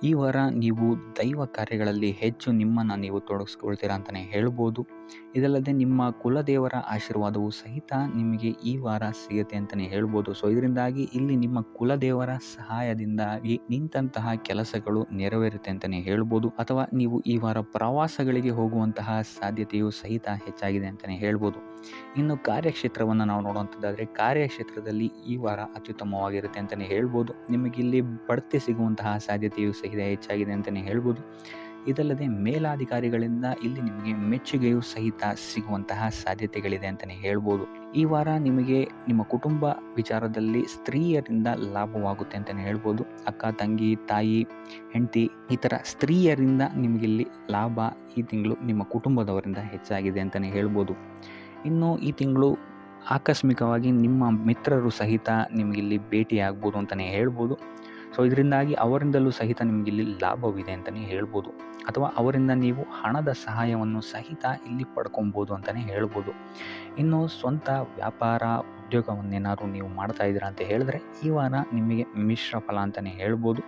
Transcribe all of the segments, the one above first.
ಈ ವಾರ ನೀವು ದೈವ ಕಾರ್ಯಗಳಲ್ಲಿ ಹೆಚ್ಚು ನಿಮ್ಮನ್ನು ನೀವು ತೊಡಗಿಸ್ಕೊಳ್ತೀರಾ ಅಂತಲೇ ಹೇಳ್ಬೋದು. ಇದಲ್ಲದೆ ನಿಮ್ಮ ಕುಲದೇವರ ಆಶೀರ್ವಾದವು ಸಹಿತ ನಿಮಗೆ ಈ ವಾರ ಸಿಗುತ್ತೆ ಅಂತಲೇ ಹೇಳ್ಬೋದು. ಸೊ ಇದರಿಂದಾಗಿ ಇಲ್ಲಿ ನಿಮ್ಮ ಕುಲದೇವರ ಸಹಾಯದಿಂದಾಗಿ ನಿಂತಹ ಕೆಲಸಗಳು ನೆರವೇರುತ್ತೆ ಅಂತಲೇ ಹೇಳ್ಬೋದು. ಅಥವಾ ನೀವು ಈ ವಾರ ಪ್ರವಾಸಗಳಿಗೆ ಹೋಗುವಂತಹ ಸಾಧ್ಯತೆಯು ಸಹಿತ ಹೆಚ್ಚಾಗಿದೆ ಅಂತಲೇ ಹೇಳ್ಬೋದು. ಇನ್ನು ಕಾರ್ಯಕ್ಷೇತ್ರವನ್ನು ನಾವು ನೋಡುವಂಥದ್ದಾದರೆ ಕಾರ್ಯಕ್ಷೇತ್ರದಲ್ಲಿ ಈ ವಾರ ಅತ್ಯುತ್ತಮವಾಗಿರುತ್ತೆ ಅಂತಲೇ ಹೇಳ್ಬೋದು. ನಿಮಗಿಲ್ಲಿ ಬಡ್ತಿ ಸಿಗುವಂತಹ ಸಾಧ್ಯತೆಯು ಸಹಿತ ಹೆಚ್ಚಾಗಿದೆ ಅಂತಲೇ ಹೇಳ್ಬೋದು. ಇದಲ್ಲದೆ ಮೇಲಾಧಿಕಾರಿಗಳಿಂದ ಇಲ್ಲಿ ನಿಮಗೆ ಮೆಚ್ಚುಗೆಯು ಸಹಿತ ಸಿಗುವಂತಹ ಸಾಧ್ಯತೆಗಳಿದೆ ಅಂತಲೇ ಹೇಳ್ಬೋದು. ಈ ವಾರ ನಿಮಗೆ ನಿಮ್ಮ ಕುಟುಂಬ ವಿಚಾರದಲ್ಲಿ ಸ್ತ್ರೀಯರಿಂದ ಲಾಭವಾಗುತ್ತೆ ಅಂತಲೇ ಹೇಳ್ಬೋದು. ಅಕ್ಕ, ತಂಗಿ, ತಾಯಿ, ಹೆಂಡತಿ ಈ ಥರ ಸ್ತ್ರೀಯರಿಂದ ನಿಮಗಿಲ್ಲಿ ಲಾಭ ಈ ತಿಂಗಳು ನಿಮ್ಮ ಕುಟುಂಬದವರಿಂದ ಹೆಚ್ಚಾಗಿದೆ ಅಂತಲೇ ಹೇಳ್ಬೋದು. ಇನ್ನು ಈ ತಿಂಗಳು ಆಕಸ್ಮಿಕವಾಗಿ ನಿಮ್ಮ ಮಿತ್ರರು ಸಹಿತ ನಿಮಗಿಲ್ಲಿ ಭೇಟಿಯಾಗ್ಬೋದು ಅಂತಲೇ ಹೇಳ್ಬೋದು. ಸೊ ಇದರಿಂದಾಗಿ ಅವರಿಂದಲೂ ಸಹಿತ ನಿಮಗಿಲ್ಲಿ ಲಾಭವಿದೆ ಅಂತಲೇ ಹೇಳ್ಬೋದು. ಅಥವಾ ಅವರಿಂದ ನೀವು ಹಣದ ಸಹಾಯವನ್ನು ಸಹಿತ ಇಲ್ಲಿ ಪಡ್ಕೊಬೋದು ಅಂತಲೇ ಹೇಳ್ಬೋದು. ಇನ್ನು ಸ್ವಂತ ವ್ಯಾಪಾರ ಉದ್ಯೋಗವನ್ನೇನಾದ್ರು ನೀವು ಮಾಡ್ತಾ ಇದ್ದೀರಾ ಅಂತ ಹೇಳಿದ್ರೆ ಈ ವಾರ ನಿಮಗೆ ಮಿಶ್ರ ಫಲ ಅಂತಲೇ ಹೇಳ್ಬೋದು.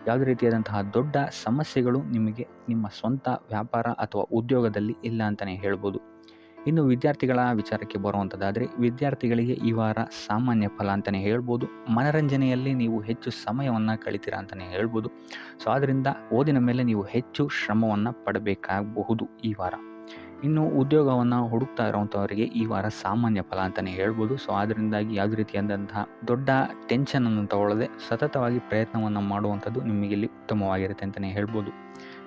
ಯಾವುದೇ ರೀತಿಯಾದಂತಹ ದೊಡ್ಡ ಸಮಸ್ಯೆಗಳು ನಿಮಗೆ ನಿಮ್ಮ ಸ್ವಂತ ವ್ಯಾಪಾರ ಅಥವಾ ಉದ್ಯೋಗದಲ್ಲಿ ಇಲ್ಲ ಅಂತಲೇ ಹೇಳ್ಬೋದು. ಇನ್ನು ವಿದ್ಯಾರ್ಥಿಗಳ ವಿಚಾರಕ್ಕೆ ಬರುವಂಥದ್ದಾದರೆ ವಿದ್ಯಾರ್ಥಿಗಳಿಗೆ ಈ ವಾರ ಸಾಮಾನ್ಯ ಫಲ ಅಂತಲೇ ಹೇಳ್ಬೋದು. ಮನರಂಜನೆಯಲ್ಲಿ ನೀವು ಹೆಚ್ಚು ಸಮಯವನ್ನು ಕಳಿತೀರಾ ಅಂತಲೇ ಹೇಳ್ಬೋದು. ಸೊ ಆದ್ದರಿಂದ ಓದಿನ ಮೇಲೆ ನೀವು ಹೆಚ್ಚು ಶ್ರಮವನ್ನು ಪಡಬೇಕಾಗಬಹುದು ಈ ವಾರ. ಇನ್ನು ಉದ್ಯೋಗವನ್ನು ಹುಡುಕ್ತಾ ಇರೋವಂಥವರಿಗೆ ಈ ವಾರ ಸಾಮಾನ್ಯ ಫಲ ಅಂತಲೇ ಹೇಳ್ಬೋದು. ಸೊ ಅದರಿಂದಾಗಿ ಯಾವುದೇ ರೀತಿಯಾದಂತಹ ದೊಡ್ಡ ಟೆನ್ಷನನ್ನು ತಗೊಳ್ಳದೆ ಸತತವಾಗಿ ಪ್ರಯತ್ನವನ್ನು ಮಾಡುವಂಥದ್ದು ನಿಮಗಿಲ್ಲಿ ಉತ್ತಮವಾಗಿರುತ್ತೆ ಅಂತಲೇ ಹೇಳ್ಬೋದು.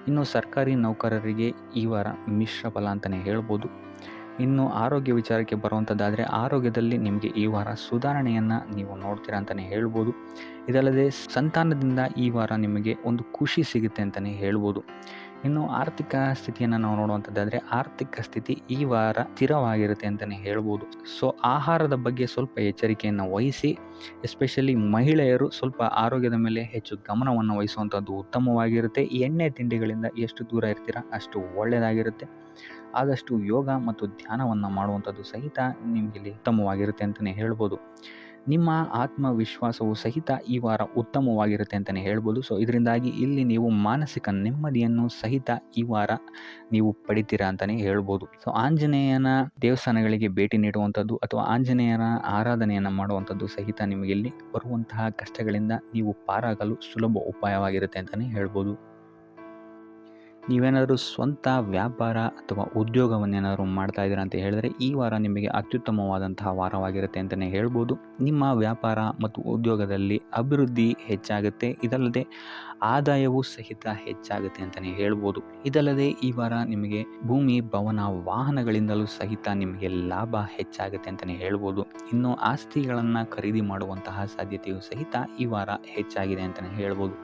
ಇನ್ನು ಸರ್ಕಾರಿ ನೌಕರರಿಗೆ ಈ ವಾರ ಮಿಶ್ರ ಫಲ ಅಂತಲೇ ಹೇಳ್ಬೋದು. ಇನ್ನು ಆರೋಗ್ಯ ವಿಚಾರಕ್ಕೆ ಬರುವಂಥದ್ದಾದರೆ ಆರೋಗ್ಯದಲ್ಲಿ ನಿಮಗೆ ಈ ವಾರ ಸುಧಾರಣೆಯನ್ನು ನೀವು ನೋಡ್ತೀರಾ ಅಂತಲೇ ಹೇಳ್ಬೋದು. ಇದಲ್ಲದೆ ಸಂತಾನದಿಂದ ಈ ವಾರ ನಿಮಗೆ ಒಂದು ಖುಷಿ ಸಿಗುತ್ತೆ ಅಂತಲೇ ಹೇಳ್ಬೋದು. ಇನ್ನು ಆರ್ಥಿಕ ಸ್ಥಿತಿಯನ್ನು ನಾವು ನೋಡುವಂಥದ್ದಾದರೆ ಆರ್ಥಿಕ ಸ್ಥಿತಿ ಈ ವಾರ ಸ್ಥಿರವಾಗಿರುತ್ತೆ ಅಂತಲೇ ಹೇಳ್ಬೋದು. ಸೊ ಆಹಾರದ ಬಗ್ಗೆ ಸ್ವಲ್ಪ ಎಚ್ಚರಿಕೆಯನ್ನು ವಹಿಸಿ, ಎಸ್ಪೆಷಲಿ ಮಹಿಳೆಯರು ಸ್ವಲ್ಪ ಆರೋಗ್ಯದ ಮೇಲೆ ಹೆಚ್ಚು ಗಮನವನ್ನು ವಹಿಸುವಂಥದ್ದು ಉತ್ತಮವಾಗಿರುತ್ತೆ. ಎಣ್ಣೆ ತಿಂಡಿಗಳಿಂದ ಎಷ್ಟು ದೂರ ಇರ್ತೀರಾ ಅಷ್ಟು ಒಳ್ಳೆಯದಾಗಿರುತ್ತೆ. ಆದಷ್ಟು ಯೋಗ ಮತ್ತು ಧ್ಯಾನವನ್ನು ಮಾಡುವಂಥದ್ದು ಸಹಿತ ನಿಮಗಿಲ್ಲಿ ಉತ್ತಮವಾಗಿರುತ್ತೆ ಅಂತಲೇ ಹೇಳ್ಬೋದು. ನಿಮ್ಮ ಆತ್ಮವಿಶ್ವಾಸವು ಸಹಿತ ಈ ವಾರ ಉತ್ತಮವಾಗಿರುತ್ತೆ ಅಂತಲೇ ಹೇಳ್ಬೋದು. ಸೊ ಇದರಿಂದಾಗಿ ಇಲ್ಲಿ ನೀವು ಮಾನಸಿಕ ನೆಮ್ಮದಿಯನ್ನು ಸಹಿತ ಈ ವಾರ ನೀವು ಪಡಿತೀರಾ ಅಂತಲೇ ಹೇಳ್ಬೋದು. ಸೊ ಆಂಜನೇಯನ ದೇವಸ್ಥಾನಗಳಿಗೆ ಭೇಟಿ ನೀಡುವಂಥದ್ದು ಅಥವಾ ಆಂಜನೇಯನ ಆರಾಧನೆಯನ್ನು ಮಾಡುವಂಥದ್ದು ಸಹಿತ ನಿಮಗಿಲ್ಲಿ ಬರುವಂತಹ ಕಷ್ಟಗಳಿಂದ ನೀವು ಪಾರಾಗಲು ಸುಲಭ ಉಪಾಯವಾಗಿರುತ್ತೆ ಅಂತಲೇ ಹೇಳ್ಬೋದು. ನೀವೇನಾದರೂ ಸ್ವಂತ ವ್ಯಾಪಾರ ಅಥವಾ ಉದ್ಯೋಗವನ್ನೇನಾದರೂ ಮಾಡ್ತಾ ಇದ್ದೀರಾ ಅಂತ ಹೇಳಿದ್ರೆ ಈ ವಾರ ನಿಮಗೆ ಅತ್ಯುತ್ತಮವಾದಂತಹ ವಾರವಾಗಿರುತ್ತೆ ಅಂತಲೇ ಹೇಳ್ಬೋದು. ನಿಮ್ಮ ವ್ಯಾಪಾರ ಮತ್ತು ಉದ್ಯೋಗದಲ್ಲಿ ಅಭಿವೃದ್ಧಿ ಹೆಚ್ಚಾಗುತ್ತೆ. ಇದಲ್ಲದೆ ಆದಾಯವೂ ಸಹಿತ ಹೆಚ್ಚಾಗುತ್ತೆ ಅಂತಲೇ ಹೇಳ್ಬೋದು. ಇದಲ್ಲದೆ ಈ ವಾರ ನಿಮಗೆ ಭೂಮಿ, ಭವನ, ವಾಹನಗಳಿಂದಲೂ ಸಹಿತ ನಿಮಗೆ ಲಾಭ ಹೆಚ್ಚಾಗುತ್ತೆ ಅಂತಲೇ ಹೇಳ್ಬೋದು. ಇನ್ನು ಆಸ್ತಿಗಳನ್ನು ಖರೀದಿ ಮಾಡುವಂತಹ ಸಾಧ್ಯತೆಯೂ ಸಹಿತ ಈ ವಾರ ಹೆಚ್ಚಾಗಿದೆ ಅಂತಲೇ ಹೇಳ್ಬೋದು.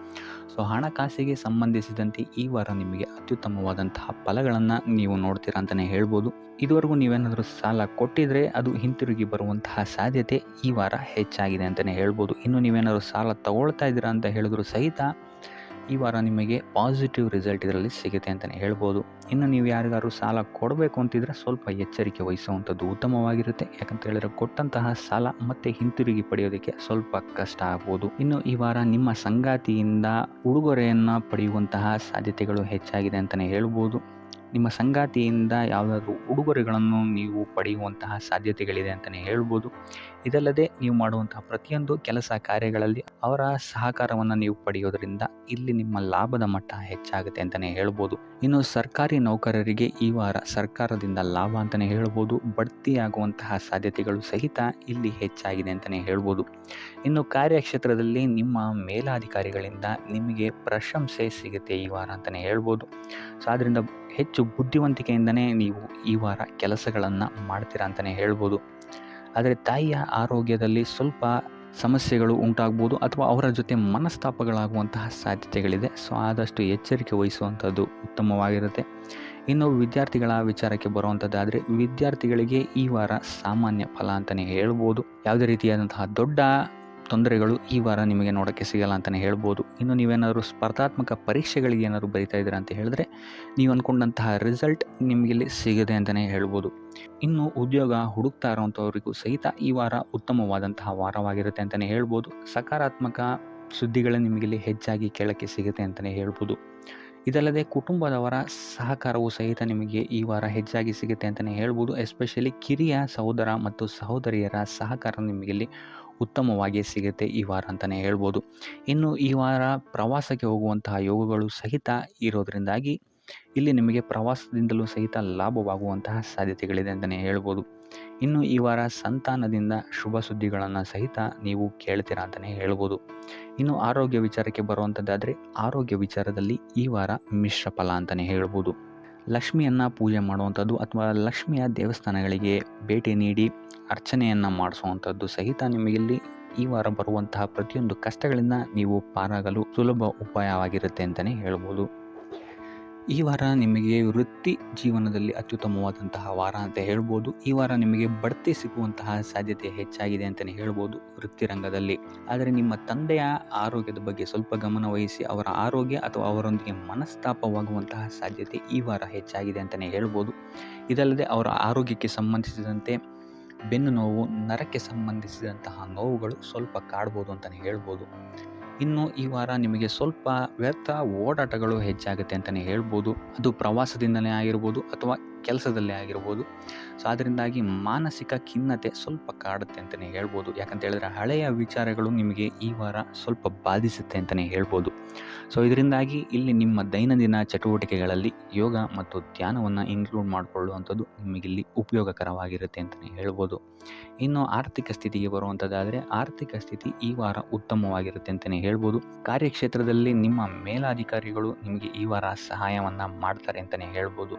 ಸೊ ಹಣಕಾಸಿಗೆ ಸಂಬಂಧಿಸಿದಂತೆ ಈ ವಾರ ನಿಮಗೆ ಅತ್ಯುತ್ತಮವಾದಂತಹ ಫಲಗಳನ್ನು ನೀವು ನೋಡ್ತೀರಾ ಅಂತಲೇ ಹೇಳ್ಬೋದು. ಇದುವರೆಗೂ ನೀವೇನಾದರೂ ಸಾಲ ಕೊಟ್ಟಿದ್ರೆ ಅದು ಹಿಂತಿರುಗಿ ಬರುವಂತಹ ಸಾಧ್ಯತೆ ಈ ವಾರ ಹೆಚ್ಚಾಗಿದೆ ಅಂತಲೇ ಹೇಳ್ಬೋದು. ಇನ್ನು ನೀವೇನಾದರೂ ಸಾಲ ತಗೊಳ್ತಾ ಇದ್ದೀರಾ ಅಂತ ಹೇಳಿದ್ರು ಸಹಿತ ಈ ವಾರ ನಿಮಗೆ ಪಾಸಿಟಿವ್ ರಿಸಲ್ಟ್ ಇದರಲ್ಲಿ ಸಿಗುತ್ತೆ ಅಂತಲೇ ಹೇಳ್ಬೋದು. ಇನ್ನು ನೀವು ಯಾರಿಗಾದ್ರು ಸಾಲ ಕೊಡಬೇಕು ಅಂತಿದ್ರೆ ಸ್ವಲ್ಪ ಎಚ್ಚರಿಕೆ ವಹಿಸುವಂಥದ್ದು ಉತ್ತಮವಾಗಿರುತ್ತೆ. ಯಾಕಂತ ಹೇಳಿದ್ರೆ ಕೊಟ್ಟಂತಹ ಸಾಲ ಮತ್ತೆ ಹಿಂತಿರುಗಿ ಪಡೆಯೋದಕ್ಕೆ ಸ್ವಲ್ಪ ಕಷ್ಟ ಆಗ್ಬೋದು. ಇನ್ನು ಈ ವಾರ ನಿಮ್ಮ ಸಂಗಾತಿಯಿಂದ ಉಡುಗೊರೆಯನ್ನು ಪಡೆಯುವಂತಹ ಸಾಧ್ಯತೆಗಳು ಹೆಚ್ಚಾಗಿದೆ ಅಂತಲೇ ಹೇಳ್ಬೋದು. ನಿಮ್ಮ ಸಂಗಾತಿಯಿಂದ ಯಾವುದಾದ್ರೂ ಉಡುಗೊರೆಗಳನ್ನು ನೀವು ಪಡೆಯುವಂತಹ ಸಾಧ್ಯತೆಗಳಿದೆ ಅಂತಲೇ ಹೇಳ್ಬೋದು. ಇದಲ್ಲದೆ ನೀವು ಮಾಡುವಂತಹ ಪ್ರತಿಯೊಂದು ಕೆಲಸ ಕಾರ್ಯಗಳಲ್ಲಿ ಅವರ ಸಹಕಾರವನ್ನು ನೀವು ಪಡೆಯೋದರಿಂದ ಇಲ್ಲಿ ನಿಮ್ಮ ಲಾಭದ ಮಟ್ಟ ಹೆಚ್ಚಾಗುತ್ತೆ ಅಂತಲೇ ಹೇಳ್ಬೋದು. ಇನ್ನು ಸರ್ಕಾರಿ ನೌಕರರಿಗೆ ಈ ವಾರ ಸರ್ಕಾರದಿಂದ ಲಾಭ ಅಂತಲೇ ಹೇಳ್ಬೋದು. ಬಡ್ತಿಯಾಗುವಂತಹ ಸಾಧ್ಯತೆಗಳು ಸಹಿತ ಇಲ್ಲಿ ಹೆಚ್ಚಾಗಿದೆ ಅಂತಲೇ ಹೇಳ್ಬೋದು. ಇನ್ನು ಕಾರ್ಯಕ್ಷೇತ್ರದಲ್ಲಿ ನಿಮ್ಮ ಮೇಲಾಧಿಕಾರಿಗಳಿಂದ ನಿಮಗೆ ಪ್ರಶಂಸೆ ಸಿಗುತ್ತೆ ಈ ವಾರ ಅಂತಲೇ ಹೇಳ್ಬೋದು. ಸೊ ಆದ್ದರಿಂದ ಹೆಚ್ಚು ಬುದ್ಧಿವಂತಿಕೆಯಿಂದನೇ ನೀವು ಈ ವಾರ ಕೆಲಸಗಳನ್ನು ಮಾಡ್ತೀರಾ ಅಂತಲೇ ಹೇಳ್ಬೋದು. ಆದರೆ ತಾಯಿಯ ಆರೋಗ್ಯದಲ್ಲಿ ಸ್ವಲ್ಪ ಸಮಸ್ಯೆಗಳು ಉಂಟಾಗ್ಬೋದು ಅಥವಾ ಅವರ ಜೊತೆ ಮನಸ್ತಾಪಗಳಾಗುವಂತಹ ಸಾಧ್ಯತೆಗಳಿದೆ. ಸೊ ಆದಷ್ಟು ಎಚ್ಚರಿಕೆ ವಹಿಸುವಂಥದ್ದು ಉತ್ತಮವಾಗಿರುತ್ತೆ. ಇನ್ನು ವಿದ್ಯಾರ್ಥಿಗಳ ವಿಚಾರಕ್ಕೆ ಬರುವಂಥದ್ದಾದರೆ ವಿದ್ಯಾರ್ಥಿಗಳಿಗೆ ಈ ವಾರ ಸಾಮಾನ್ಯ ಫಲ ಅಂತಲೇ ಹೇಳ್ಬೋದು. ಯಾವುದೇ ರೀತಿಯಾದಂತಹ ದೊಡ್ಡ ತೊಂದರೆಗಳು ಈ ವಾರ ನಿಮಗೆ ನೋಡೋಕ್ಕೆ ಸಿಗಲ್ಲ ಅಂತಲೇ ಹೇಳ್ಬೋದು. ಇನ್ನು ನೀವೇನಾದರೂ ಸ್ಪರ್ಧಾತ್ಮಕ ಪರೀಕ್ಷೆಗಳಿಗೆ ಏನಾದರೂ ಬರಿತಾ ಇದ್ದೀರಾ ಅಂತ ಹೇಳಿದ್ರೆ ನೀವು ಅಂದ್ಕೊಂಡಂತಹ ರಿಸಲ್ಟ್ ನಿಮಗಿಲ್ಲಿ ಸಿಗದೆ ಅಂತಲೇ ಹೇಳ್ಬೋದು. ಇನ್ನು ಉದ್ಯೋಗ ಹುಡುಕ್ತಾ ಇರೋವಂಥವ್ರಿಗೂ ಸಹಿತ ಈ ವಾರ ಉತ್ತಮವಾದಂತಹ ವಾರವಾಗಿರುತ್ತೆ ಅಂತಲೇ ಹೇಳ್ಬೋದು. ಸಕಾರಾತ್ಮಕ ಸುದ್ದಿಗಳು ನಿಮಗಿಲ್ಲಿ ಹೆಚ್ಚಾಗಿ ಕೇಳೋಕ್ಕೆ ಸಿಗುತ್ತೆ ಅಂತಲೇ ಹೇಳ್ಬೋದು. ಇದಲ್ಲದೆ ಕುಟುಂಬದವರ ಸಹಕಾರವು ಸಹಿತ ನಿಮಗೆ ಈ ವಾರ ಹೆಚ್ಚಾಗಿ ಸಿಗುತ್ತೆ ಅಂತಲೇ ಹೇಳ್ಬೋದು. ಎಸ್ಪೆಷಲಿ ಕಿರಿಯ ಸಹೋದರ ಮತ್ತು ಸಹೋದರಿಯರ ಸಹಕಾರ ನಿಮಗಿಲ್ಲಿ ಉತ್ತಮವಾಗಿ ಸಿಗುತ್ತೆ ಈ ವಾರ ಅಂತಲೇ ಹೇಳ್ಬೋದು. ಇನ್ನು ಈ ವಾರ ಪ್ರವಾಸಕ್ಕೆ ಹೋಗುವಂತಹ ಯೋಗಗಳು ಸಹಿತ ಇರೋದರಿಂದಾಗಿ ಇಲ್ಲಿ ನಿಮಗೆ ಪ್ರವಾಸದಿಂದಲೂ ಸಹಿತ ಲಾಭವಾಗುವಂತಹ ಸಾಧ್ಯತೆಗಳಿದೆ ಅಂತಲೇ ಹೇಳ್ಬೋದು. ಇನ್ನು ಈ ವಾರ ಸಂತಾನದಿಂದ ಶುಭ ಸುದ್ದಿಗಳನ್ನು ಸಹಿತ ನೀವು ಕೇಳ್ತೀರಾ ಅಂತಲೇ ಹೇಳ್ಬೋದು. ಇನ್ನು ಆರೋಗ್ಯ ವಿಚಾರಕ್ಕೆ ಬರುವಂಥದ್ದಾದರೆ ಆರೋಗ್ಯ ವಿಚಾರದಲ್ಲಿ ಈ ವಾರ ಮಿಶ್ರ ಫಲ ಅಂತಲೇ ಹೇಳ್ಬೋದು. ಲಕ್ಷ್ಮಿಯನ್ನು ಪೂಜೆ ಮಾಡುವಂಥದ್ದು ಅಥವಾ ಲಕ್ಷ್ಮಿಯ ದೇವಸ್ಥಾನಗಳಿಗೆ ಭೇಟಿ ನೀಡಿ ಅರ್ಚನೆಯನ್ನು ಮಾಡಿಸುವಂಥದ್ದು ಸಹಿತ ನಿಮಗಿಲ್ಲಿ ಈ ವಾರ ಬರುವಂತಹ ಪ್ರತಿಯೊಂದು ಕಷ್ಟಗಳಿಂದ ನೀವು ಪಾರಾಗಲು ಸುಲಭ ಉಪಾಯವಾಗಿರುತ್ತೆ ಅಂತಲೇ ಹೇಳ್ಬೋದು. ಈ ವಾರ ನಿಮಗೆ ವೃತ್ತಿ ಜೀವನದಲ್ಲಿ ಅತ್ಯುತ್ತಮವಾದಂತಹ ವಾರ ಅಂತ ಹೇಳ್ಬೋದು. ಈ ವಾರ ನಿಮಗೆ ಬಡ್ತಿ ಸಿಗುವಂತಹ ಸಾಧ್ಯತೆ ಹೆಚ್ಚಾಗಿದೆ ಅಂತಲೇ ಹೇಳ್ಬೋದು ವೃತ್ತಿ ರಂಗದಲ್ಲಿ. ಆದರೆ ನಿಮ್ಮ ತಂದೆಯ ಆರೋಗ್ಯದ ಬಗ್ಗೆ ಸ್ವಲ್ಪ ಗಮನ ವಹಿಸಿ ಅವರ ಆರೋಗ್ಯ ಅಥವಾ ಅವರೊಂದಿಗೆ ಮನಸ್ತಾಪವಾಗುವಂತಹ ಸಾಧ್ಯತೆ ಈ ವಾರ ಹೆಚ್ಚಾಗಿದೆ ಅಂತಲೇ ಹೇಳ್ಬೋದು. ಇದಲ್ಲದೆ ಅವರ ಆರೋಗ್ಯಕ್ಕೆ ಸಂಬಂಧಿಸಿದಂತೆ ಬೆನ್ನು ನೋವು, ನರಕ್ಕೆ ಸಂಬಂಧಿಸಿದಂತಹ ನೋವುಗಳು ಸ್ವಲ್ಪ ಕಾಡ್ಬೋದು ಅಂತಲೇ ಹೇಳ್ಬೋದು. ಇನ್ನು ಈ ವಾರ ನಿಮಗೆ ಸ್ವಲ್ಪ ವ್ಯರ್ಥ ಓಡಾಟಗಳು ಹೆಚ್ಚಾಗುತ್ತೆ ಅಂತಲೇ ಹೇಳ್ಬೋದು. ಅದು ಪ್ರವಾಸದಿಂದಲೇ ಆಗಿರ್ಬೋದು ಅಥವಾ ಕೆಲಸದಲ್ಲೇ ಆಗಿರ್ಬೋದು. ಸೊ ಅದರಿಂದಾಗಿ ಮಾನಸಿಕ ಖಿನ್ನತೆ ಸ್ವಲ್ಪ ಕಾಡುತ್ತೆ ಅಂತಲೇ ಹೇಳ್ಬೋದು. ಯಾಕಂತ ಹೇಳಿದ್ರೆ ಹಳೆಯ ವಿಚಾರಗಳು ನಿಮಗೆ ಈ ವಾರ ಸ್ವಲ್ಪ ಬಾಧಿಸುತ್ತೆ ಅಂತಲೇ ಹೇಳ್ಬೋದು. ಸೊ ಇದರಿಂದಾಗಿ ಇಲ್ಲಿ ನಿಮ್ಮ ದೈನಂದಿನ ಚಟುವಟಿಕೆಗಳಲ್ಲಿ ಯೋಗ ಮತ್ತು ಧ್ಯಾನವನ್ನು ಇನ್ಕ್ಲೂಡ್ ಮಾಡಿಕೊಳ್ಳುವಂಥದ್ದು ನಿಮಗಿಲ್ಲಿ ಉಪಯೋಗಕರವಾಗಿರುತ್ತೆ ಅಂತಲೇ ಹೇಳ್ಬೋದು. ಇನ್ನು ಆರ್ಥಿಕ ಸ್ಥಿತಿಗೆ ಬರುವಂಥದ್ದಾದರೆ ಆರ್ಥಿಕ ಸ್ಥಿತಿ ಈ ವಾರ ಉತ್ತಮವಾಗಿರುತ್ತೆ ಅಂತಲೇ ಹೇಳ್ಬೋದು. ಕಾರ್ಯಕ್ಷೇತ್ರದಲ್ಲಿ ನಿಮ್ಮ ಮೇಲಾಧಿಕಾರಿಗಳು ನಿಮಗೆ ಈ ವಾರ ಸಹಾಯವನ್ನು ಮಾಡ್ತಾರೆ ಅಂತಲೇ ಹೇಳ್ಬೋದು.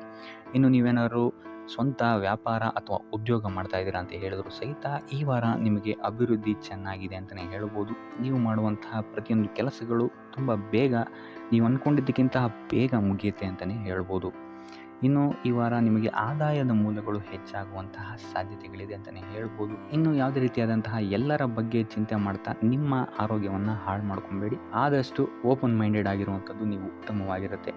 ಇನ್ನು ನೀವೇನಾದ್ರು ಸ್ವಂತ ವ್ಯಾಪಾರ ಅಥವಾ ಉದ್ಯೋಗ ಮಾಡ್ತಾ ಇದ್ದೀರಾ ಅಂತ ಹೇಳಿದ್ರು ಸಹಿತ ಈ ವಾರ ನಿಮಗೆ ಅಭಿವೃದ್ಧಿ ಚೆನ್ನಾಗಿದೆ ಅಂತಲೇ ಹೇಳ್ಬೋದು. ನೀವು ಮಾಡುವಂತಹ ಪ್ರತಿಯೊಂದು ಕೆಲಸಗಳು ತುಂಬ ಬೇಗ ನೀವು ಅಂದ್ಕೊಂಡಿದ್ದಕ್ಕಿಂತ ಬೇಗ ಮುಗಿಯುತ್ತೆ ಅಂತಲೇ ಹೇಳ್ಬೋದು. ಇನ್ನು ಈ ವಾರ ನಿಮಗೆ ಆದಾಯದ ಮೂಲಗಳು ಹೆಚ್ಚಾಗುವಂತಹ ಸಾಧ್ಯತೆಗಳಿದೆ ಅಂತಲೇ ಹೇಳ್ಬೋದು. ಇನ್ನು ಯಾವುದೇ ರೀತಿಯಾದಂತಹ ಎಲ್ಲರ ಬಗ್ಗೆ ಚಿಂತೆ ಮಾಡ್ತಾ ನಿಮ್ಮ ಆರೋಗ್ಯವನ್ನು ಹಾಳು ಮಾಡ್ಕೊಬೇಡಿ. ಆದಷ್ಟು ಓಪನ್ ಮೈಂಡೆಡ್ ಆಗಿರುವಂಥದ್ದು ನೀವು ಉತ್ತಮವಾಗಿರುತ್ತೆ.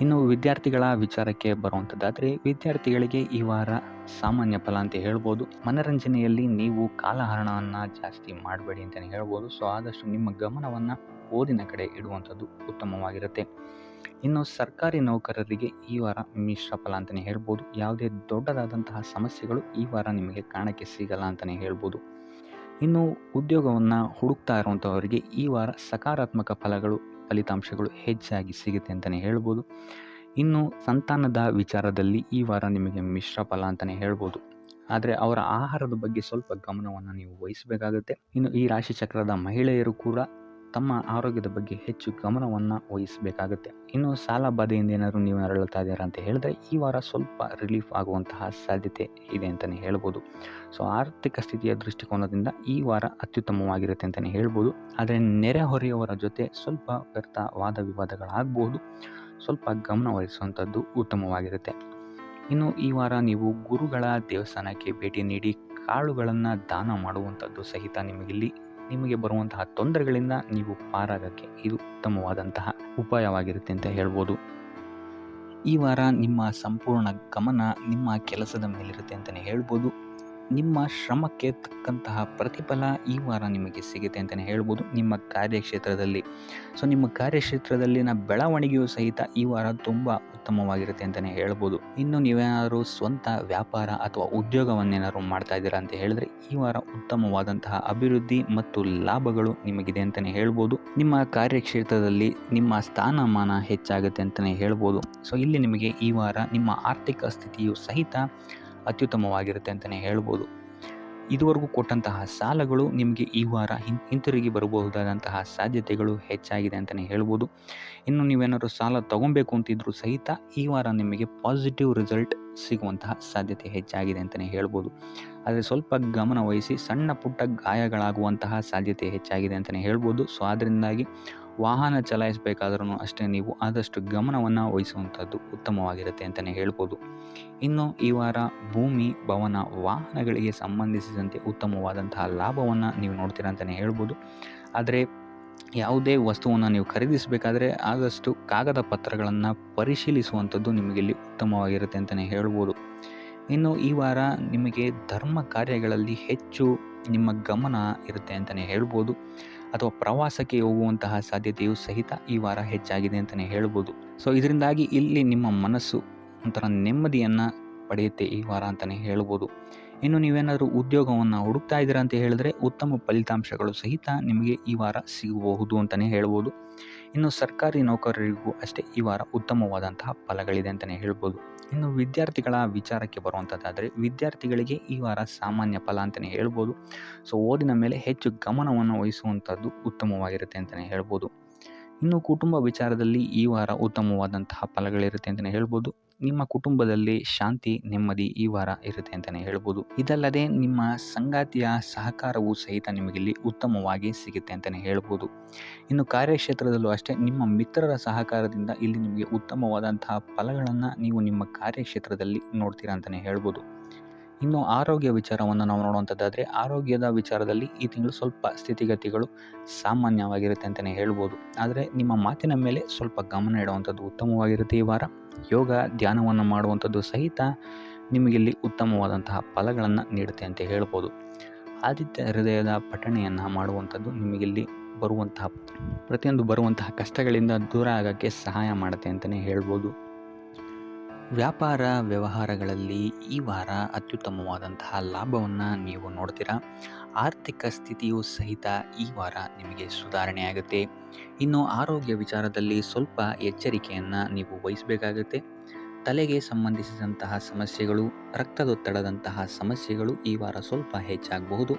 ಇನ್ನು ವಿದ್ಯಾರ್ಥಿಗಳ ವಿಚಾರಕ್ಕೆ ಬರುವಂಥದ್ದಾದರೆ ವಿದ್ಯಾರ್ಥಿಗಳಿಗೆ ಈ ವಾರ ಸಾಮಾನ್ಯ ಫಲ ಅಂತ ಹೇಳ್ಬೋದು. ಮನರಂಜನೆಯಲ್ಲಿ ನೀವು ಕಾಲಹರಣವನ್ನು ಜಾಸ್ತಿ ಮಾಡಬೇಡಿ ಅಂತಲೇ ಹೇಳ್ಬೋದು. ಸೊ ಆದಷ್ಟು ನಿಮ್ಮ ಗಮನವನ್ನು ಓದಿನ ಕಡೆ ಇಡುವಂಥದ್ದು ಉತ್ತಮವಾಗಿರುತ್ತೆ. ಇನ್ನು ಸರ್ಕಾರಿ ನೌಕರರಿಗೆ ಈ ವಾರ ಮಿಶ್ರ ಫಲ ಅಂತಲೇ ಹೇಳ್ಬೋದು. ಯಾವುದೇ ದೊಡ್ಡದಾದಂತಹ ಸಮಸ್ಯೆಗಳು ಈ ವಾರ ನಿಮಗೆ ಕಾಣಕ್ಕೆ ಸಿಗಲ್ಲ ಅಂತಲೇ ಹೇಳ್ಬೋದು. ಇನ್ನು ಉದ್ಯೋಗವನ್ನು ಹುಡುಕ್ತಾ ಇರುವಂಥವರಿಗೆ ಈ ವಾರ ಸಕಾರಾತ್ಮಕ ಫಲಿತಾಂಶಗಳು ಹೆಚ್ಚಾಗಿ ಸಿಗುತ್ತೆ ಅಂತಲೇ ಹೇಳ್ಬೋದು. ಇನ್ನು ಸಂತಾನದ ವಿಚಾರದಲ್ಲಿ ಈ ವಾರ ನಿಮಗೆ ಮಿಶ್ರ ಫಲ ಅಂತಲೇ ಹೇಳ್ಬೋದು. ಆದರೆ ಅವರ ಆಹಾರದ ಬಗ್ಗೆ ಸ್ವಲ್ಪ ಗಮನವನ್ನು ನೀವು ವಹಿಸಬೇಕಾಗುತ್ತೆ. ಇನ್ನು ಈ ರಾಶಿ ಚಕ್ರದ ಮಹಿಳೆಯರು ಕೂಡ ತಮ್ಮ ಆರೋಗ್ಯದ ಬಗ್ಗೆ ಹೆಚ್ಚು ಗಮನವನ್ನು ವಹಿಸಬೇಕಾಗುತ್ತೆ. ಇನ್ನು ಸಾಲ ಬಾಧೆಯಿಂದ ಏನಾದರೂ ನೀವು ನರಳುತ್ತಾ ಇದ್ದೀರಾ ಅಂತ ಹೇಳಿದ್ರೆ ಈ ವಾರ ಸ್ವಲ್ಪ ರಿಲೀಫ್ ಆಗುವಂತಹ ಸಾಧ್ಯತೆ ಇದೆ ಅಂತಲೇ ಹೇಳ್ಬೋದು. ಸೊ ಆರ್ಥಿಕ ಸ್ಥಿತಿಯ ದೃಷ್ಟಿಕೋನದಿಂದ ಈ ವಾರ ಅತ್ಯುತ್ತಮವಾಗಿರುತ್ತೆ ಅಂತಲೇ ಹೇಳ್ಬೋದು. ಆದರೆ ನೆರೆಹೊರೆಯವರ ಜೊತೆ ಸ್ವಲ್ಪ ವ್ಯರ್ಥ ವಾದ ವಿವಾದಗಳಾಗಬಹುದು. ಸ್ವಲ್ಪ ಗಮನ ವಹಿಸುವಂಥದ್ದು ಉತ್ತಮವಾಗಿರುತ್ತೆ. ಇನ್ನು ಈ ವಾರ ನೀವು ಗುರುಗಳ ದೇವಸ್ಥಾನಕ್ಕೆ ಭೇಟಿ ನೀಡಿ ಕಾಳುಗಳನ್ನು ದಾನ ಮಾಡುವಂಥದ್ದು ಸಹಿತ ನಿಮಗೆ ಬರುವಂತಹ ತೊಂದರೆಗಳಿಂದ ನೀವು ಪಾರಾಗಕ್ಕೆ ಇದು ಉತ್ತಮವಾದಂತಹ ಉಪಾಯವಾಗಿರುತ್ತೆ ಅಂತ ಹೇಳ್ಬೋದು. ಈ ವಾರ ನಿಮ್ಮ ಸಂಪೂರ್ಣ ಗಮನ ನಿಮ್ಮ ಕೆಲಸದ ಮೇಲಿರುತ್ತೆ ಅಂತಲೇ ಹೇಳ್ಬೋದು. ನಿಮ್ಮ ಶ್ರಮಕ್ಕೆ ತಕ್ಕಂತಹ ಪ್ರತಿಫಲ ಈ ವಾರ ನಿಮಗೆ ಸಿಗುತ್ತೆ ಅಂತಲೇ ಹೇಳ್ಬೋದು ನಿಮ್ಮ ಕಾರ್ಯಕ್ಷೇತ್ರದಲ್ಲಿ. ಸೊ ನಿಮ್ಮ ಕಾರ್ಯಕ್ಷೇತ್ರದಲ್ಲಿನ ಬೆಳವಣಿಗೆಯೂ ಸಹಿತ ಈ ವಾರ ತುಂಬ ಉತ್ತಮವಾಗಿರುತ್ತೆ ಅಂತಲೇ ಹೇಳ್ಬೋದು. ಇನ್ನು ನೀವೇನಾದರೂ ಸ್ವಂತ ವ್ಯಾಪಾರ ಅಥವಾ ಉದ್ಯೋಗವನ್ನೇನಾದ್ರು ಮಾಡ್ತಾ ಇದ್ದೀರಾ ಅಂತ ಹೇಳಿದ್ರೆ ಈ ವಾರ ಉತ್ತಮವಾದಂತಹ ಅಭಿವೃದ್ಧಿ ಮತ್ತು ಲಾಭಗಳು ನಿಮಗಿದೆ ಅಂತಲೇ ಹೇಳ್ಬೋದು. ನಿಮ್ಮ ಕಾರ್ಯಕ್ಷೇತ್ರದಲ್ಲಿ ನಿಮ್ಮ ಸ್ಥಾನಮಾನ ಹೆಚ್ಚಾಗುತ್ತೆ ಅಂತಲೇ ಹೇಳ್ಬೋದು. ಸೊ ಇಲ್ಲಿ ನಿಮಗೆ ಈ ವಾರ ನಿಮ್ಮ ಆರ್ಥಿಕ ಸ್ಥಿತಿಯು ಸಹಿತ ಅತ್ಯುತ್ತಮವಾಗಿರುತ್ತೆ ಅಂತಲೇ ಹೇಳ್ಬೋದು. ಇದುವರೆಗೂ ಕೊಟ್ಟಂತಹ ಸಾಲಗಳು ನಿಮಗೆ ಈ ವಾರ ಹಿಂತಿರುಗಿ ಬರಬಹುದಾದಂತಹ ಸಾಧ್ಯತೆಗಳು ಹೆಚ್ಚಾಗಿದೆ ಅಂತಲೇ ಹೇಳ್ಬೋದು. ಇನ್ನು ನೀವೇನಾದ್ರು ಸಾಲ ತಗೊಬೇಕು ಅಂತಿದ್ರು ಸಹಿತ ಈ ವಾರ ನಿಮಗೆ ಪಾಸಿಟಿವ್ ರಿಸಲ್ಟ್ ಸಿಗುವಂತಹ ಸಾಧ್ಯತೆ ಹೆಚ್ಚಾಗಿದೆ ಅಂತಲೇ ಹೇಳ್ಬೋದು. ಆದರೆ ಸ್ವಲ್ಪ ಗಮನ ವಹಿಸಿ ಸಣ್ಣ ಪುಟ್ಟ ಗಾಯಗಳಾಗುವಂತಹ ಸಾಧ್ಯತೆ ಹೆಚ್ಚಾಗಿದೆ ಅಂತಲೇ ಹೇಳ್ಬೋದು. ಸೊ ಅದರಿಂದಾಗಿ ವಾಹನ ಚಲಾಯಿಸಬೇಕಾದ್ರೂ ಅಷ್ಟೇ ನೀವು ಆದಷ್ಟು ಗಮನವನ್ನು ವಹಿಸುವಂಥದ್ದು ಉತ್ತಮವಾಗಿರುತ್ತೆ ಅಂತಲೇ ಹೇಳ್ಬೋದು. ಇನ್ನು ಈ ವಾರ ಭೂಮಿ, ಭವನ, ವಾಹನಗಳಿಗೆ ಸಂಬಂಧಿಸಿದಂತೆ ಉತ್ತಮವಾದಂತಹ ಲಾಭವನ್ನು ನೀವು ನೋಡ್ತೀರಾ ಅಂತಲೇ ಹೇಳ್ಬೋದು. ಆದರೆ ಯಾವುದೇ ವಸ್ತುವನ್ನು ನೀವು ಖರೀದಿಸಬೇಕಾದ್ರೆ ಆದಷ್ಟು ಕಾಗದ ಪತ್ರಗಳನ್ನು ಪರಿಶೀಲಿಸುವಂಥದ್ದು ನಿಮಗಿಲ್ಲಿ ಉತ್ತಮವಾಗಿರುತ್ತೆ ಅಂತಲೇ ಹೇಳ್ಬೋದು. ಇನ್ನು ಈ ವಾರ ನಿಮಗೆ ಧರ್ಮ ಕಾರ್ಯಗಳಲ್ಲಿ ಹೆಚ್ಚು ನಿಮ್ಮ ಗಮನ ಇರುತ್ತೆ ಅಂತಲೇ ಹೇಳ್ಬೋದು. ಅಥವಾ ಪ್ರವಾಸಕ್ಕೆ ಹೋಗುವಂತಹ ಸಾಧ್ಯತೆಯು ಸಹಿತ ಈ ವಾರ ಹೆಚ್ಚಾಗಿದೆ ಅಂತಲೇ ಹೇಳ್ಬೋದು. ಸೊ ಇದರಿಂದಾಗಿ ಇಲ್ಲಿ ನಿಮ್ಮ ಮನಸ್ಸು ಒಂಥರ ನೆಮ್ಮದಿಯನ್ನು ಪಡೆಯುತ್ತೆ ಈ ವಾರ ಅಂತಲೇ ಹೇಳ್ಬೋದು. ಇನ್ನು ನೀವೇನಾದರೂ ಉದ್ಯೋಗವನ್ನು ಹುಡುಕ್ತಾ ಇದ್ದೀರಾ ಅಂತ ಹೇಳಿದ್ರೆ ಉತ್ತಮ ಫಲಿತಾಂಶಗಳು ಸಹಿತ ನಿಮಗೆ ಈ ವಾರ ಸಿಗಬಹುದು ಅಂತಲೇ ಹೇಳ್ಬೋದು. ಇನ್ನು ಸರ್ಕಾರಿ ನೌಕರರಿಗೂ ಅಷ್ಟೇ ಈ ವಾರ ಉತ್ತಮವಾದಂತಹ ಫಲಗಳಿದೆ ಅಂತಲೇ ಹೇಳ್ಬೋದು. ಇನ್ನು ವಿದ್ಯಾರ್ಥಿಗಳ ವಿಚಾರಕ್ಕೆ ಬರುವಂಥದ್ದಾದರೆ ವಿದ್ಯಾರ್ಥಿಗಳಿಗೆ ಈ ವಾರ ಸಾಮಾನ್ಯ ಫಲ ಅಂತಲೇ ಹೇಳ್ಬೋದು. ಸೊ ಓದಿನ ಮೇಲೆ ಹೆಚ್ಚು ಗಮನವನ್ನು ವಹಿಸುವಂಥದ್ದು ಉತ್ತಮವಾಗಿರುತ್ತೆ ಅಂತಲೇ ಹೇಳ್ಬೋದು. ಇನ್ನು ಕುಟುಂಬ ವಿಚಾರದಲ್ಲಿ ಈ ವಾರ ಉತ್ತಮವಾದಂತಹ ಫಲಗಳಿರುತ್ತೆ ಅಂತಲೇ ಹೇಳ್ಬೋದು. ನಿಮ್ಮ ಕುಟುಂಬದಲ್ಲಿ ಶಾಂತಿ ನೆಮ್ಮದಿ ಈ ವಾರ ಇರುತ್ತೆ ಅಂತಲೇ ಹೇಳ್ಬೋದು. ಇದಲ್ಲದೆ ನಿಮ್ಮ ಸಂಗಾತಿಯ ಸಹಕಾರವೂ ಸಹಿತ ನಿಮಗಿಲ್ಲಿ ಉತ್ತಮವಾಗಿ ಸಿಗುತ್ತೆ ಅಂತಲೇ ಹೇಳ್ಬೋದು. ಇನ್ನು ಕಾರ್ಯಕ್ಷೇತ್ರದಲ್ಲೂ ಅಷ್ಟೇ ನಿಮ್ಮ ಮಿತ್ರರ ಸಹಕಾರದಿಂದ ಇಲ್ಲಿ ನಿಮಗೆ ಉತ್ತಮವಾದಂತಹ ಫಲಗಳನ್ನು ನೀವು ನಿಮ್ಮ ಕಾರ್ಯಕ್ಷೇತ್ರದಲ್ಲಿ ನೋಡ್ತೀರಾ ಅಂತಲೇ ಹೇಳ್ಬೋದು. ಇನ್ನು ಆರೋಗ್ಯ ವಿಚಾರವನ್ನು ನಾವು ನೋಡುವಂಥದ್ದಾದರೆ ಆರೋಗ್ಯದ ವಿಚಾರದಲ್ಲಿ ಈ ತಿಂಗಳು ಸ್ವಲ್ಪ ಸ್ಥಿತಿಗತಿಗಳು ಸಾಮಾನ್ಯವಾಗಿರುತ್ತೆ ಅಂತಲೇ ಹೇಳ್ಬೋದು. ಆದರೆ ನಿಮ್ಮ ಮಾತಿನ ಮೇಲೆ ಸ್ವಲ್ಪ ಗಮನ ಇಡುವಂಥದ್ದು ಉತ್ತಮವಾಗಿರುತ್ತೆ ಈ ವಾರ. ಯೋಗ ಧ್ಯಾನವನ್ನು ಮಾಡುವಂಥದ್ದು ಸಹಿತ ನಿಮಗಿಲ್ಲಿ ಉತ್ತಮವಾದಂತಹ ಫಲಗಳನ್ನು ನೀಡುತ್ತೆ ಅಂತ ಹೇಳ್ಬೋದು. ಆದಿತ್ಯ ಹೃದಯದ ಪಠಣೆಯನ್ನು ಮಾಡುವಂಥದ್ದು ನಿಮಗಿಲ್ಲಿ ಬರುವಂತಹ ಕಷ್ಟಗಳಿಂದ ದೂರ ಆಗೋಕ್ಕೆ ಸಹಾಯ ಮಾಡುತ್ತೆ ಅಂತಲೇ ಹೇಳ್ಬೋದು. ವ್ಯಾಪಾರ ವ್ಯವಹಾರಗಳಲ್ಲಿ ಈ ವಾರ ಅತ್ಯುತ್ತಮವಾದಂತಹ ಲಾಭವನ್ನು ನೀವು ನೋಡ್ತೀರಾ. ಆರ್ಥಿಕ ಸ್ಥಿತಿಯೂ ಸಹಿತ ಈ ವಾರ ನಿಮಗೆ ಸುಧಾರಣೆಯಾಗುತ್ತೆ. ಇನ್ನು ಆರೋಗ್ಯ ವಿಚಾರದಲ್ಲಿ ಸ್ವಲ್ಪ ಎಚ್ಚರಿಕೆಯನ್ನು ನೀವು ವಹಿಸಬೇಕಾಗುತ್ತೆ. ತಲೆಗೆ ಸಂಬಂಧಿಸಿದಂತಹ ಸಮಸ್ಯೆಗಳು, ರಕ್ತದೊತ್ತಡದಂತಹ ಸಮಸ್ಯೆಗಳು ಈ ವಾರ ಸ್ವಲ್ಪ ಹೆಚ್ಚಾಗಬಹುದು.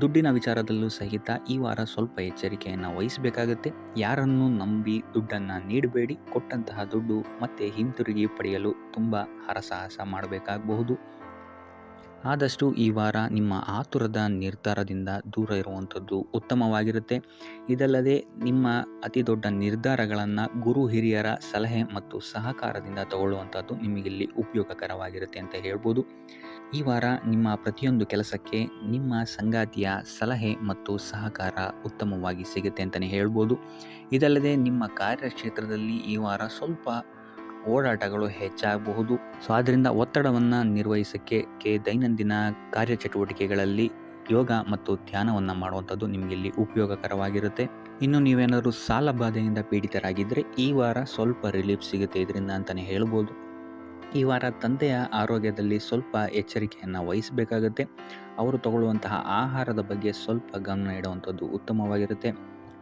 ದುಡ್ಡಿನ ವಿಚಾರದಲ್ಲೂ ಸಹಿತ ಈ ವಾರ ಸ್ವಲ್ಪ ಎಚ್ಚರಿಕೆಯನ್ನು ವಹಿಸಬೇಕಾಗುತ್ತೆ. ಯಾರನ್ನು ನಂಬಿ ದುಡ್ಡನ್ನು ನೀಡಬೇಡಿ. ಕೊಟ್ಟಂತಹ ದುಡ್ಡು ಮತ್ತೆ ಹಿಂತಿರುಗಿ ಪಡೆಯಲು ತುಂಬ ಹರಸಾಹಸ ಮಾಡಬೇಕಾಗಬಹುದು. ಆದಷ್ಟು ಈ ವಾರ ನಿಮ್ಮ ಆತುರದ ನಿರ್ಧಾರದಿಂದ ದೂರ ಇರುವಂಥದ್ದು ಉತ್ತಮವಾಗಿರುತ್ತೆ. ಇದಲ್ಲದೆ ನಿಮ್ಮ ಅತಿ ದೊಡ್ಡ ನಿರ್ಧಾರಗಳನ್ನು ಗುರು ಹಿರಿಯರ ಸಲಹೆ ಮತ್ತು ಸಹಕಾರದಿಂದ ತಗೊಳ್ಳುವಂಥದ್ದು ನಿಮಗಿಲ್ಲಿ ಉಪಯೋಗಕರವಾಗಿರುತ್ತೆ ಅಂತ ಹೇಳ್ಬೋದು. ಈ ವಾರ ನಿಮ್ಮ ಪ್ರತಿಯೊಂದು ಕೆಲಸಕ್ಕೆ ನಿಮ್ಮ ಸಂಗಾತಿಯ ಸಲಹೆ ಮತ್ತು ಸಹಕಾರ ಉತ್ತಮವಾಗಿ ಸಿಗುತ್ತೆ ಅಂತಲೇ ಹೇಳ್ಬೋದು. ಇದಲ್ಲದೆ ನಿಮ್ಮ ಕಾರ್ಯಕ್ಷೇತ್ರದಲ್ಲಿ ಈ ವಾರ ಸ್ವಲ್ಪ ಓಡಾಟಗಳು ಹೆಚ್ಚಾಗಬಹುದು. ಸೊ ಆದ್ದರಿಂದ ಒತ್ತಡವನ್ನು ನಿರ್ವಹಿಸೋಕ್ಕೆ ದೈನಂದಿನ ಕಾರ್ಯಚಟುವಟಿಕೆಗಳಲ್ಲಿ ಯೋಗ ಮತ್ತು ಧ್ಯಾನವನ್ನು ಮಾಡುವಂಥದ್ದು ನಿಮಗಿಲ್ಲಿ ಉಪಯೋಗಕರವಾಗಿರುತ್ತೆ. ಇನ್ನು ನೀವೇನಾದರೂ ಸಾಲ ಬಾಧೆಯಿಂದ ಪೀಡಿತರಾಗಿದ್ದರೆ ಈ ವಾರ ಸ್ವಲ್ಪ ರಿಲೀಫ್ ಸಿಗುತ್ತೆ ಇದರಿಂದ ಅಂತಲೇ ಹೇಳ್ಬೋದು. ಈ ವಾರ ತಂದೆಯ ಆರೋಗ್ಯದಲ್ಲಿ ಸ್ವಲ್ಪ ಎಚ್ಚರಿಕೆಯನ್ನು ವಹಿಸಬೇಕಾಗುತ್ತೆ. ಅವರು ತಗೊಳ್ಳುವಂತಹ ಆಹಾರದ ಬಗ್ಗೆ ಸ್ವಲ್ಪ ಗಮನ ಇಡುವಂಥದ್ದು ಉತ್ತಮವಾಗಿರುತ್ತೆ.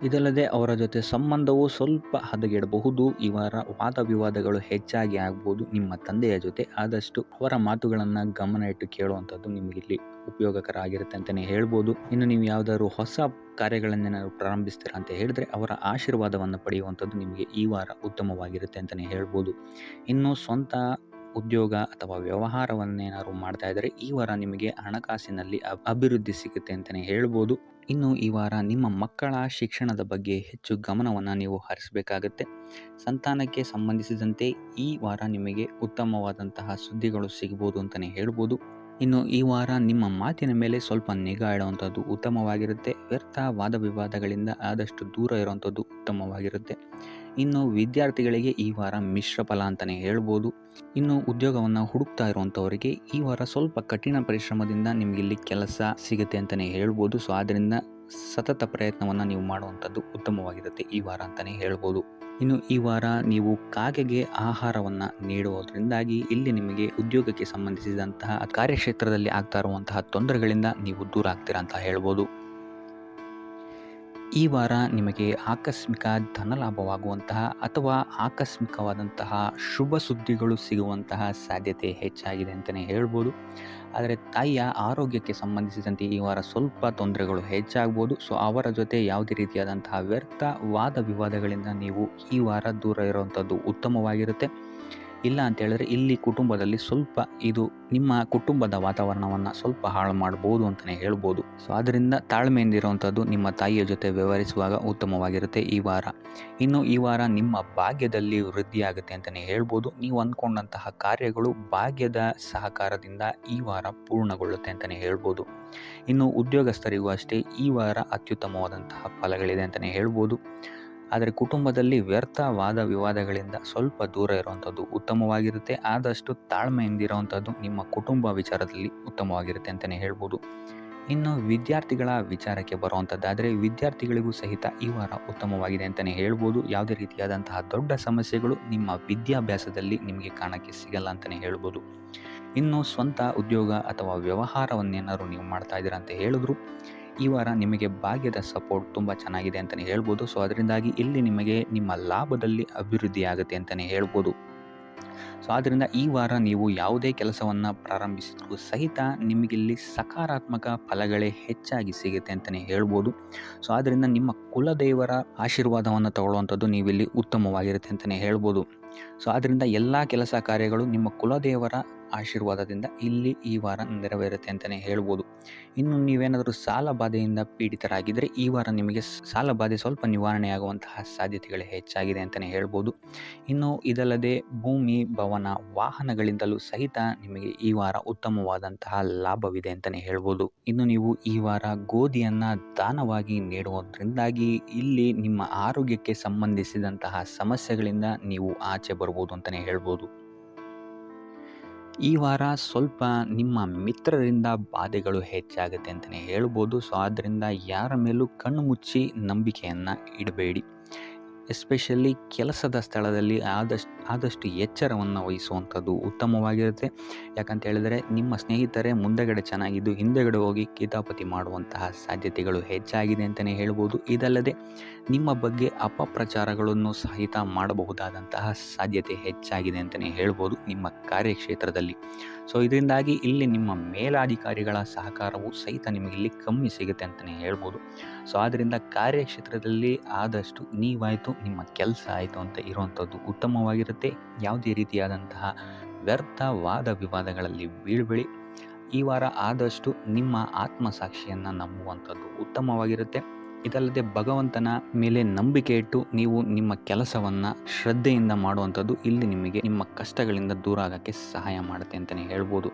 ಇದಲ್ಲದೆ ಅವರ ಜೊತೆ ಸಂಬಂಧವು ಸ್ವಲ್ಪ ಹದಗೆಡಬಹುದು. ಈ ವಾರ ವಾದ ವಿವಾದಗಳು ಹೆಚ್ಚಾಗಿ ಆಗ್ಬೋದು ನಿಮ್ಮ ತಂದೆಯ ಜೊತೆ. ಆದಷ್ಟು ಅವರ ಮಾತುಗಳನ್ನು ಗಮನ ಇಟ್ಟು ಕೇಳುವಂಥದ್ದು ನಿಮಗಿಲ್ಲಿ ಉಪಯೋಗಕರ ಆಗಿರುತ್ತೆ ಅಂತಲೇ ಹೇಳ್ಬೋದು. ಇನ್ನು ನೀವು ಯಾವುದಾದ್ರು ಹೊಸ ಕಾರ್ಯಗಳನ್ನೇನಾದ್ರು ಪ್ರಾರಂಭಿಸ್ತೀರಾ ಅಂತ ಹೇಳಿದ್ರೆ ಅವರ ಆಶೀರ್ವಾದವನ್ನು ಪಡೆಯುವಂಥದ್ದು ನಿಮಗೆ ಈ ವಾರ ಉತ್ತಮವಾಗಿರುತ್ತೆ ಅಂತಲೇ ಹೇಳ್ಬೋದು. ಇನ್ನು ಸ್ವಂತ ಉದ್ಯೋಗ ಅಥವಾ ವ್ಯವಹಾರವನ್ನೇನಾದ್ರು ಮಾಡ್ತಾ ಇದ್ದರೆ ಈ ವಾರ ನಿಮಗೆ ಹಣಕಾಸಿನಲ್ಲಿ ಅಭಿವೃದ್ಧಿ ಸಿಗುತ್ತೆ ಅಂತಲೇ ಹೇಳ್ಬೋದು. ಇನ್ನು ಈ ವಾರ ನಿಮ್ಮ ಮಕ್ಕಳ ಶಿಕ್ಷಣದ ಬಗ್ಗೆ ಹೆಚ್ಚು ಗಮನವನ್ನು ನೀವು ಹರಿಸಬೇಕಾಗತ್ತೆ. ಸಂತಾನಕ್ಕೆ ಸಂಬಂಧಿಸಿದಂತೆ ಈ ವಾರ ನಿಮಗೆ ಉತ್ತಮವಾದಂತಹ ಸುದ್ದಿಗಳು ಸಿಗ್ಬೋದು ಅಂತಲೇ ಹೇಳ್ಬೋದು. ಇನ್ನು ಈ ವಾರ ನಿಮ್ಮ ಮಾತಿನ ಮೇಲೆ ಸ್ವಲ್ಪ ನಿಗಾ ಇಡುವಂಥದ್ದು ಉತ್ತಮವಾಗಿರುತ್ತೆ. ವ್ಯರ್ಥ ವಾದ ವಿವಾದಗಳಿಂದ ಆದಷ್ಟು ದೂರ ಇರುವಂಥದ್ದು ಉತ್ತಮವಾಗಿರುತ್ತೆ. ಇನ್ನು ವಿದ್ಯಾರ್ಥಿಗಳಿಗೆ ಈ ವಾರ ಮಿಶ್ರ ಫಲ ಅಂತಲೇ ಹೇಳ್ಬೋದು. ಇನ್ನು ಉದ್ಯೋಗವನ್ನು ಹುಡುಕ್ತಾ ಇರುವಂಥವರಿಗೆ ಈ ವಾರ ಸ್ವಲ್ಪ ಕಠಿಣ ಪರಿಶ್ರಮದಿಂದ ನಿಮಗಿಲ್ಲಿ ಕೆಲಸ ಸಿಗುತ್ತೆ ಅಂತಲೇ ಹೇಳ್ಬೋದು. ಸೊ ಆದ್ದರಿಂದ ಸತತ ಪ್ರಯತ್ನವನ್ನು ನೀವು ಮಾಡುವಂಥದ್ದು ಉತ್ತಮವಾಗಿರುತ್ತೆ ಈ ವಾರ ಅಂತಲೇ ಹೇಳ್ಬೋದು. ಇನ್ನು ಈ ವಾರ ನೀವು ಕಾಗೆಗೆ ಆಹಾರವನ್ನು ನೀಡುವುದರಿಂದಾಗಿ ಇಲ್ಲಿ ನಿಮಗೆ ಉದ್ಯೋಗಕ್ಕೆ ಸಂಬಂಧಿಸಿದಂತಹ ಕಾರ್ಯಕ್ಷೇತ್ರದಲ್ಲಿ ಆಗ್ತಾ ಇರುವಂತಹ ತೊಂದರೆಗಳಿಂದ ನೀವು ದೂರ ಆಗ್ತೀರಾ ಅಂತ ಹೇಳ್ಬೋದು. ಈ ವಾರ ನಿಮಗೆ ಆಕಸ್ಮಿಕ ಧನಲಾಭವಾಗುವಂತಹ ಅಥವಾ ಆಕಸ್ಮಿಕವಾದಂತಹ ಶುಭ ಸುದ್ದಿಗಳು ಸಿಗುವಂತಹ ಸಾಧ್ಯತೆ ಹೆಚ್ಚಾಗಿದೆ ಅಂತಲೇ ಹೇಳ್ಬೋದು. ಆದರೆ ತಾಯಿಯ ಆರೋಗ್ಯಕ್ಕೆ ಸಂಬಂಧಿಸಿದಂತೆ ಈ ವಾರ ಸ್ವಲ್ಪ ತೊಂದರೆಗಳು ಹೆಚ್ಚಾಗ್ಬೋದು. ಸೊ ಅವರ ಜೊತೆ ಯಾವುದೇ ರೀತಿಯಾದಂತಹ ವ್ಯರ್ಥ ವಾದ ವಿವಾದಗಳಿಂದ ನೀವು ಈ ವಾರ ದೂರ ಇರುವಂಥದ್ದು ಉತ್ತಮವಾಗಿರುತ್ತೆ. ಇಲ್ಲ ಅಂತ ಹೇಳಿದ್ರೆ ಇಲ್ಲಿ ಕುಟುಂಬದಲ್ಲಿ ಸ್ವಲ್ಪ ಇದು ನಿಮ್ಮ ಕುಟುಂಬದ ವಾತಾವರಣವನ್ನು ಸ್ವಲ್ಪ ಹಾಳು ಮಾಡ್ಬೋದು ಅಂತಲೇ ಹೇಳ್ಬೋದು. ಸೊ ಆದ್ದರಿಂದ ತಾಳ್ಮೆಯಿಂದ ಇರುವಂಥದ್ದು ನಿಮ್ಮ ತಾಯಿಯ ಜೊತೆ ವ್ಯವಹರಿಸುವಾಗ ಉತ್ತಮವಾಗಿರುತ್ತೆ ಈ ವಾರ. ಇನ್ನು ಈ ವಾರ ನಿಮ್ಮ ಭಾಗ್ಯದಲ್ಲಿ ವೃದ್ಧಿಯಾಗುತ್ತೆ ಅಂತಲೇ ಹೇಳ್ಬೋದು. ನೀವು ಅಂದ್ಕೊಂಡಂತಹ ಕಾರ್ಯಗಳು ಭಾಗ್ಯದ ಸಹಕಾರದಿಂದ ಈ ವಾರ ಪೂರ್ಣಗೊಳ್ಳುತ್ತೆ ಅಂತಲೇ ಹೇಳ್ಬೋದು. ಇನ್ನು ಉದ್ಯೋಗಸ್ಥರಿಗೂ ಅಷ್ಟೇ ಈ ವಾರ ಅತ್ಯುತ್ತಮವಾದಂತಹ ಫಲಗಳಿದೆ ಅಂತಲೇ ಹೇಳ್ಬೋದು. ಆದರೆ ಕುಟುಂಬದಲ್ಲಿ ವ್ಯರ್ಥ ವಾದ ವಿವಾದಗಳಿಂದ ಸ್ವಲ್ಪ ದೂರ ಇರುವಂಥದ್ದು ಉತ್ತಮವಾಗಿರುತ್ತೆ. ಆದಷ್ಟು ತಾಳ್ಮೆಯಿಂದಿರುವಂಥದ್ದು ನಿಮ್ಮ ಕುಟುಂಬ ವಿಚಾರದಲ್ಲಿ ಉತ್ತಮವಾಗಿರುತ್ತೆ ಅಂತಲೇ ಹೇಳ್ಬೋದು. ಇನ್ನು ವಿದ್ಯಾರ್ಥಿಗಳ ವಿಚಾರಕ್ಕೆ ಬರುವಂಥದ್ದಾದರೆ ವಿದ್ಯಾರ್ಥಿಗಳಿಗೂ ಸಹಿತ ಈ ವಾರ ಉತ್ತಮವಾಗಿದೆ ಅಂತಲೇ ಹೇಳ್ಬೋದು. ಯಾವುದೇ ರೀತಿಯಾದಂತಹ ದೊಡ್ಡ ಸಮಸ್ಯೆಗಳು ನಿಮ್ಮ ವಿದ್ಯಾಭ್ಯಾಸದಲ್ಲಿ ನಿಮಗೆ ಕಾಣಕ್ಕೆ ಸಿಗಲ್ಲ ಅಂತಲೇ ಹೇಳ್ಬೋದು. ಇನ್ನು ಸ್ವಂತ ಉದ್ಯೋಗ ಅಥವಾ ವ್ಯವಹಾರವನ್ನೇನಾದ್ರು ನೀವು ಮಾಡ್ತಾ ಇದ್ದೀರಾ ಅಂತ ಹೇಳಿದ್ರು ಈ ವಾರ ನಿಮಗೆ ಭಾಗ್ಯದ ಸಪೋರ್ಟ್ ತುಂಬ ಚೆನ್ನಾಗಿದೆ ಅಂತಲೇ ಹೇಳ್ಬೋದು. ಸೊ ಅದರಿಂದಾಗಿ ಇಲ್ಲಿ ನಿಮಗೆ ನಿಮ್ಮ ಲಾಭದಲ್ಲಿ ಅಭಿವೃದ್ಧಿ ಆಗುತ್ತೆ ಅಂತಲೇ ಹೇಳ್ಬೋದು. ಸೊ ಆದ್ದರಿಂದ ಈ ವಾರ ನೀವು ಯಾವುದೇ ಕೆಲಸವನ್ನು ಪ್ರಾರಂಭಿಸಿದ್ರೂ ಸಹಿತ ನಿಮಗಿಲ್ಲಿ ಸಕಾರಾತ್ಮಕ ಫಲಗಳೇ ಹೆಚ್ಚಾಗಿ ಸಿಗುತ್ತೆ ಅಂತಲೇ ಹೇಳ್ಬೋದು. ಸೊ ಆದ್ದರಿಂದ ನಿಮ್ಮ ಕುಲದೇವರ ಆಶೀರ್ವಾದವನ್ನು ತಗೊಳ್ಳುವಂಥದ್ದು ನೀವಿಲ್ಲಿ ಉತ್ತಮವಾಗಿರುತ್ತೆ ಅಂತಲೇ ಹೇಳ್ಬೋದು. ಸೊ ಆದ್ದರಿಂದ ಎಲ್ಲ ಕೆಲಸ ಕಾರ್ಯಗಳು ನಿಮ್ಮ ಕುಲದೇವರ ಆಶೀರ್ವಾದದಿಂದ ಇಲ್ಲಿ ಈ ವಾರ ನೆರವೇರುತ್ತೆ ಅಂತಲೇ ಹೇಳ್ಬೋದು. ಇನ್ನು ನೀವೇನಾದರೂ ಸಾಲ ಬಾಧೆಯಿಂದ ಪೀಡಿತರಾಗಿದ್ದರೆ ಈ ವಾರ ನಿಮಗೆ ಸಾಲ ಬಾಧೆ ಸ್ವಲ್ಪ ನಿವಾರಣೆಯಾಗುವಂತಹ ಸಾಧ್ಯತೆಗಳು ಹೆಚ್ಚಾಗಿದೆ ಅಂತಲೇ ಹೇಳ್ಬೋದು. ಇನ್ನು ಇದಲ್ಲದೆ ಭೂಮಿ, ಭವನ, ವಾಹನಗಳಿಂದಲೂ ಸಹಿತ ನಿಮಗೆ ಈ ವಾರ ಉತ್ತಮವಾದಂತಹ ಲಾಭವಿದೆ ಅಂತಲೇ ಹೇಳ್ಬೋದು. ಇನ್ನು ನೀವು ಈ ವಾರ ಗೋಧಿಯನ್ನು ದಾನವಾಗಿ ನೀಡುವುದರಿಂದಾಗಿ ಇಲ್ಲಿ ನಿಮ್ಮ ಆರೋಗ್ಯಕ್ಕೆ ಸಂಬಂಧಿಸಿದಂತಹ ಸಮಸ್ಯೆಗಳಿಂದ ನೀವು ಆಚೆ ಬರ್ಬೋದು ಅಂತಲೇ ಹೇಳ್ಬೋದು. ಈ ವಾರ ಸ್ವಲ್ಪ ನಿಮ್ಮ ಮಿತ್ರರಿಂದ ಬಾಧೆಗಳು ಹೆಚ್ಚಾಗುತ್ತೆ ಅಂತಲೇ ಹೇಳ್ಬೋದು. ಸೊ ಆದ್ದರಿಂದ ಯಾರ ಮೇಲೂ ಕಣ್ಣು ಮುಚ್ಚಿ ನಂಬಿಕೆಯನ್ನು ಇಡಬೇಡಿ. ಎಸ್ಪೆಷಲಿ ಕೆಲಸದ ಸ್ಥಳದಲ್ಲಿ ಆದಷ್ಟು ಎಚ್ಚರವನ್ನು ವಹಿಸುವಂಥದ್ದು ಉತ್ತಮವಾಗಿರುತ್ತೆ. ಯಾಕಂತ ಹೇಳಿದರೆ ನಿಮ್ಮ ಸ್ನೇಹಿತರೇ ಮುಂದೆಗಡೆ ಚೆನ್ನಾಗಿದ್ದು ಹಿಂದೆಗಡೆ ಹೋಗಿ ಕಿತಾಪತಿ ಮಾಡುವಂತಹ ಸಾಧ್ಯತೆಗಳು ಹೆಚ್ಚಾಗಿದೆ ಅಂತಲೇ ಹೇಳ್ಬೋದು. ಇದಲ್ಲದೆ ನಿಮ್ಮ ಬಗ್ಗೆ ಅಪಪ್ರಚಾರಗಳನ್ನು ಸಹಿತ ಮಾಡಬಹುದಾದಂತಹ ಸಾಧ್ಯತೆ ಹೆಚ್ಚಾಗಿದೆ ಅಂತಲೇ ಹೇಳ್ಬೋದು ನಿಮ್ಮ ಕಾರ್ಯಕ್ಷೇತ್ರದಲ್ಲಿ. ಸೊ ಇದರಿಂದಾಗಿ ಇಲ್ಲಿ ನಿಮ್ಮ ಮೇಲಾಧಿಕಾರಿಗಳ ಸಹಕಾರವು ಸಹಿತ ನಿಮಗಿಲ್ಲಿ ಕಮ್ಮಿ ಸಿಗುತ್ತೆ ಅಂತಲೇ ಹೇಳ್ಬೋದು. ಸೊ ಆದ್ದರಿಂದ ಕಾರ್ಯಕ್ಷೇತ್ರದಲ್ಲಿ ಆದಷ್ಟು ನೀವಾಯಿತು ನಿಮ್ಮ ಕೆಲಸ ಆಯಿತು ಅಂತ ಇರುವಂಥದ್ದು ಉತ್ತಮವಾಗಿರುತ್ತೆ. ಯಾವುದೇ ರೀತಿಯಾದಂತಹ ವ್ಯರ್ಥ ವಾದ ವಿವಾದಗಳಲ್ಲಿ ಬೀಳ್ಬೇಡಿ. ಈ ವಾರ ಆದಷ್ಟು ನಿಮ್ಮ ಆತ್ಮಸಾಕ್ಷಿಯನ್ನು ನಂಬುವಂಥದ್ದು ಉತ್ತಮವಾಗಿರುತ್ತೆ. ಇದಲ್ಲದೆ ಭಗವಂತನ ಮೇಲೆ ನಂಬಿಕೆ ಇಟ್ಟು ನೀವು ನಿಮ್ಮ ಕೆಲಸವನ್ನು ಶ್ರದ್ಧೆಯಿಂದ ಮಾಡುವಂಥದ್ದು ಇಲ್ಲಿ ನಿಮಗೆ ನಿಮ್ಮ ಕಷ್ಟಗಳಿಂದ ದೂರ ಆಗೋಕ್ಕೆ ಸಹಾಯ ಮಾಡುತ್ತೆ ಅಂತಲೇ ಹೇಳ್ಬೋದು.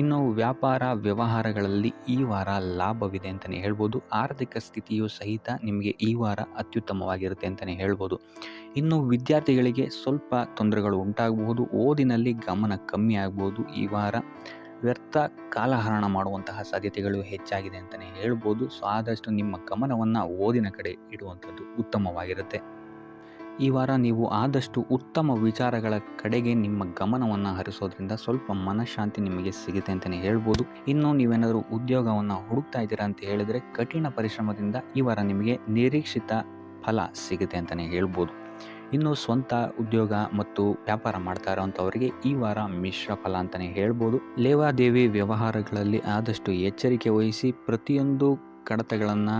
ಇನ್ನು ವ್ಯಾಪಾರ ವ್ಯವಹಾರಗಳಲ್ಲಿ ಈ ವಾರ ಲಾಭವಿದೆ ಅಂತಲೇ ಹೇಳ್ಬೋದು. ಆರ್ಥಿಕ ಸ್ಥಿತಿಯು ಸಹಿತ ನಿಮಗೆ ಈ ವಾರ ಅತ್ಯುತ್ತಮವಾಗಿರುತ್ತೆ ಅಂತಲೇ ಹೇಳ್ಬೋದು. ಇನ್ನು ವಿದ್ಯಾರ್ಥಿಗಳಿಗೆ ಸ್ವಲ್ಪ ತೊಂದರೆಗಳು ಉಂಟಾಗಬಹುದು. ಓದಿನಲ್ಲಿ ಗಮನ ಕಮ್ಮಿ ಆಗ್ಬೋದು. ಈ ವಾರ ವ್ಯರ್ಥ ಕಾಲಹರಣ ಮಾಡುವಂತಹ ಸಾಧ್ಯತೆಗಳು ಹೆಚ್ಚಾಗಿದೆ ಅಂತಲೇ ಹೇಳ್ಬೋದು. ಸೊ ಆದಷ್ಟು ನಿಮ್ಮ ಗಮನವನ್ನು ಓದಿನ ಕಡೆ ಇಡುವಂಥದ್ದು ಉತ್ತಮವಾಗಿರುತ್ತೆ. ಈ ವಾರ ನೀವು ಆದಷ್ಟು ಉತ್ತಮ ವಿಚಾರಗಳ ಕಡೆಗೆ ನಿಮ್ಮ ಗಮನವನ್ನು ಹರಿಸೋದ್ರಿಂದ ಸ್ವಲ್ಪ ಮನಃಶಾಂತಿ ನಿಮಗೆ ಸಿಗುತ್ತೆ ಅಂತಲೇ ಹೇಳ್ಬೋದು. ಇನ್ನು ನೀವೇನಾದರೂ ಉದ್ಯೋಗವನ್ನು ಹುಡುಕ್ತಾ ಇದ್ದೀರಾ ಅಂತ ಹೇಳಿದರೆ ಕಠಿಣ ಪರಿಶ್ರಮದಿಂದ ಈ ವಾರ ನಿಮಗೆ ನಿರೀಕ್ಷಿತ ಫಲ ಸಿಗುತ್ತೆ ಅಂತಲೇ ಹೇಳ್ಬೋದು. ಇನ್ನು ಸ್ವಂತ ಉದ್ಯೋಗ ಮತ್ತು ವ್ಯಾಪಾರ ಮಾಡ್ತಾ ಇರೋವಂಥವರಿಗೆ ಈ ವಾರ ಮಿಶ್ರ ಫಲ ಅಂತಲೇ ಹೇಳ್ಬೋದು. ಲೇವಾದೇವಿ ವ್ಯವಹಾರಗಳಲ್ಲಿ ಆದಷ್ಟು ಎಚ್ಚರಿಕೆ ವಹಿಸಿ ಪ್ರತಿಯೊಂದು ಕಡತಗಳನ್ನು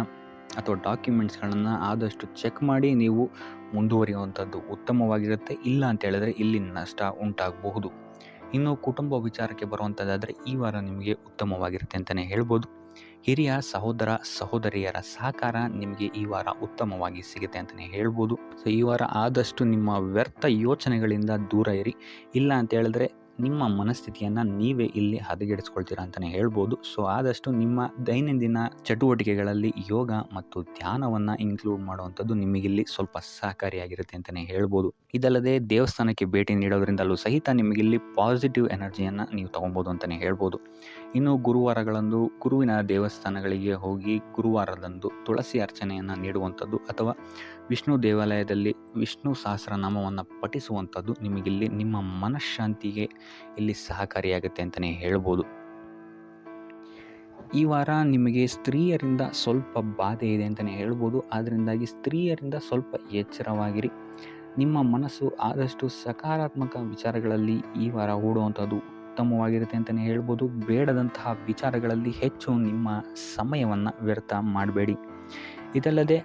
ಅಥವಾ ಡಾಕ್ಯುಮೆಂಟ್ಸ್ಗಳನ್ನು ಆದಷ್ಟು ಚೆಕ್ ಮಾಡಿ ನೀವು ಮುಂದುವರಿಯುವಂಥದ್ದು ಉತ್ತಮವಾಗಿರುತ್ತೆ. ಇಲ್ಲ ಅಂತ ಹೇಳಿದ್ರೆ ಇಲ್ಲಿ ನಷ್ಟ ಉಂಟಾಗಬಹುದು. ಇನ್ನು ಕುಟುಂಬ ವಿಚಾರಕ್ಕೆ ಬರುವಂಥದ್ದಾದರೆ ಈ ವಾರ ನಿಮಗೆ ಉತ್ತಮವಾಗಿರುತ್ತೆ ಅಂತಲೇ ಹೇಳ್ಬೋದು. ಹಿರಿಯ ಸಹೋದರ ಸಹೋದರಿಯರ ಸಹಕಾರ ನಿಮಗೆ ಈ ವಾರ ಉತ್ತಮವಾಗಿ ಸಿಗುತ್ತೆ ಅಂತಲೇ ಹೇಳ್ಬೋದು. ಸೊ ಈ ವಾರ ಆದಷ್ಟು ನಿಮ್ಮ ವ್ಯರ್ಥ ಯೋಚನೆಗಳಿಂದ ದೂರ ಇರಿ. ಇಲ್ಲ ಅಂತ ಹೇಳಿದ್ರೆ ನಿಮ್ಮ ಮನಸ್ಥಿತಿಯನ್ನು ನೀವೇ ಇಲ್ಲಿ ಹದಗೆಡಿಸ್ಕೊಳ್ತೀರಾ ಅಂತಲೇ ಹೇಳ್ಬೋದು. ಸೊ ಆದಷ್ಟು ನಿಮ್ಮ ದೈನಂದಿನ ಚಟುವಟಿಕೆಗಳಲ್ಲಿ ಯೋಗ ಮತ್ತು ಧ್ಯಾನವನ್ನು ಇನ್ಕ್ಲೂಡ್ ಮಾಡುವಂಥದ್ದು ನಿಮಗಿಲ್ಲಿ ಸ್ವಲ್ಪ ಸಹಕಾರಿಯಾಗಿರುತ್ತೆ ಅಂತಲೇ ಹೇಳ್ಬೋದು. ಇದಲ್ಲದೆ ದೇವಸ್ಥಾನಕ್ಕೆ ಭೇಟಿ ನೀಡೋದ್ರಿಂದಲೂ ಸಹಿತ ನಿಮಗಿಲ್ಲಿ ಪಾಸಿಟಿವ್ ಎನರ್ಜಿಯನ್ನು ನೀವು ತೊಗೊಬೋದು ಅಂತಲೇ ಹೇಳ್ಬೋದು. ಇನ್ನು ಗುರುವಾರಗಳಂದು ಗುರುವಿನ ದೇವಸ್ಥಾನಗಳಿಗೆ ಹೋಗಿ ಗುರುವಾರದಂದು ತುಳಸಿ ಅರ್ಚನೆಯನ್ನು ನೀಡುವಂಥದ್ದು ಅಥವಾ ವಿಷ್ಣು ದೇವಾಲಯದಲ್ಲಿ ವಿಷ್ಣು ಸಹಸ್ರನಾಮವನ್ನು ಪಠಿಸುವಂಥದ್ದು ನಿಮಗಿಲ್ಲಿ ನಿಮ್ಮ ಮನಃಶಾಂತಿಗೆ ಇಲ್ಲಿ ಸಹಕಾರಿಯಾಗುತ್ತೆ ಅಂತಲೇ ಹೇಳ್ಬೋದು. ಈ ವಾರ ನಿಮಗೆ ಸ್ತ್ರೀಯರಿಂದ ಸ್ವಲ್ಪ ಬಾಧೆ ಇದೆ ಅಂತಲೇ ಹೇಳ್ಬೋದು. ಅದರಿಂದಾಗಿ ಸ್ತ್ರೀಯರಿಂದ ಸ್ವಲ್ಪ ಎಚ್ಚರವಾಗಿರಿ. ನಿಮ್ಮ ಮನಸ್ಸು ಆದಷ್ಟು ಸಕಾರಾತ್ಮಕ ವಿಚಾರಗಳಲ್ಲಿ ಈ ವಾರ ಹೂಡುವಂಥದ್ದು ಉತ್ತಮವಾಗಿರುತ್ತೆ ಅಂತಲೇ ಹೇಳ್ಬೋದು. ಬೇಡದಂತಹ ವಿಚಾರಗಳಲ್ಲಿ ಹೆಚ್ಚು ನಿಮ್ಮ ಸಮಯವನ್ನು ವ್ಯರ್ಥ ಮಾಡಬೇಡಿ. ಇದಲ್ಲದೆ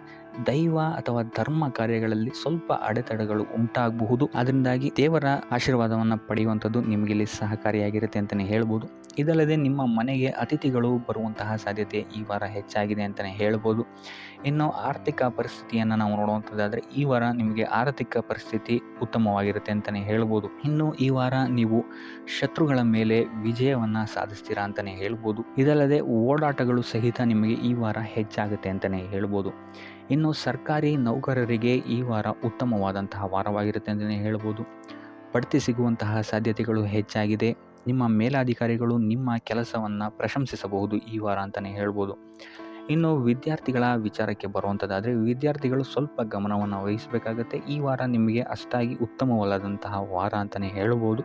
ದೈವ ಅಥವಾ ಧರ್ಮ ಕಾರ್ಯಗಳಲ್ಲಿ ಸ್ವಲ್ಪ ಅಡೆತಡೆಗಳು ಉಂಟಾಗಬಹುದು. ಅದರಿಂದಾಗಿ ದೇವರ ಆಶೀರ್ವಾದವನ್ನು ಪಡೆಯುವಂಥದ್ದು ನಿಮಗಿಲ್ಲಿ ಸಹಕಾರಿಯಾಗಿರುತ್ತೆ ಅಂತಲೇ ಹೇಳ್ಬೋದು. ಇದಲ್ಲದೆ ನಿಮ್ಮ ಮನೆಗೆ ಅತಿಥಿಗಳು ಬರುವಂತಹ ಸಾಧ್ಯತೆ ಈ ವಾರ ಹೆಚ್ಚಾಗಿದೆ ಅಂತಲೇ ಹೇಳ್ಬೋದು. ಇನ್ನು ಆರ್ಥಿಕ ಪರಿಸ್ಥಿತಿಯನ್ನು ನಾವು ನೋಡುವಂಥದ್ದಾದರೆ ಈ ವಾರ ನಿಮಗೆ ಆರ್ಥಿಕ ಪರಿಸ್ಥಿತಿ ಉತ್ತಮವಾಗಿರುತ್ತೆ ಅಂತಲೇ ಹೇಳ್ಬೋದು. ಇನ್ನು ಈ ವಾರ ನೀವು ಶತ್ರುಗಳ ಮೇಲೆ ವಿಜಯವನ್ನು ಸಾಧಿಸ್ತೀರಾ ಅಂತಲೇ ಹೇಳ್ಬೋದು. ಇದಲ್ಲದೆ ಓಡಾಟಗಳು ಸಹಿತ ನಿಮಗೆ ಈ ವಾರ ಹೆಚ್ಚಾಗುತ್ತೆ ಅಂತಲೇ ಹೇಳ್ಬೋದು. ಇನ್ನು ಸರ್ಕಾರಿ ನೌಕರರಿಗೆ ಈ ವಾರ ಉತ್ತಮವಾದಂತಹ ವಾರವಾಗಿರುತ್ತೆ ಅಂತಲೇ ಹೇಳ್ಬೋದು. ಬಡ್ತಿ ಸಿಗುವಂತಹ ಸಾಧ್ಯತೆಗಳು ಹೆಚ್ಚಾಗಿದೆ. ನಿಮ್ಮ ಮೇಲಾಧಿಕಾರಿಗಳು ನಿಮ್ಮ ಕೆಲಸವನ್ನು ಪ್ರಶಂಸಿಸಬಹುದು ಈ ವಾರ ಅಂತಲೇ ಹೇಳ್ಬೋದು. ಇನ್ನು ವಿದ್ಯಾರ್ಥಿಗಳ ವಿಚಾರಕ್ಕೆ ಬರುವಂಥದ್ದಾದರೆ ವಿದ್ಯಾರ್ಥಿಗಳು ಸ್ವಲ್ಪ ಗಮನವನ್ನು ವಹಿಸಬೇಕಾಗತ್ತೆ. ಈ ವಾರ ನಿಮಗೆ ಅಷ್ಟಾಗಿ ಉತ್ತಮವಲ್ಲದಂತಹ ವಾರ ಅಂತಲೇ ಹೇಳ್ಬೋದು.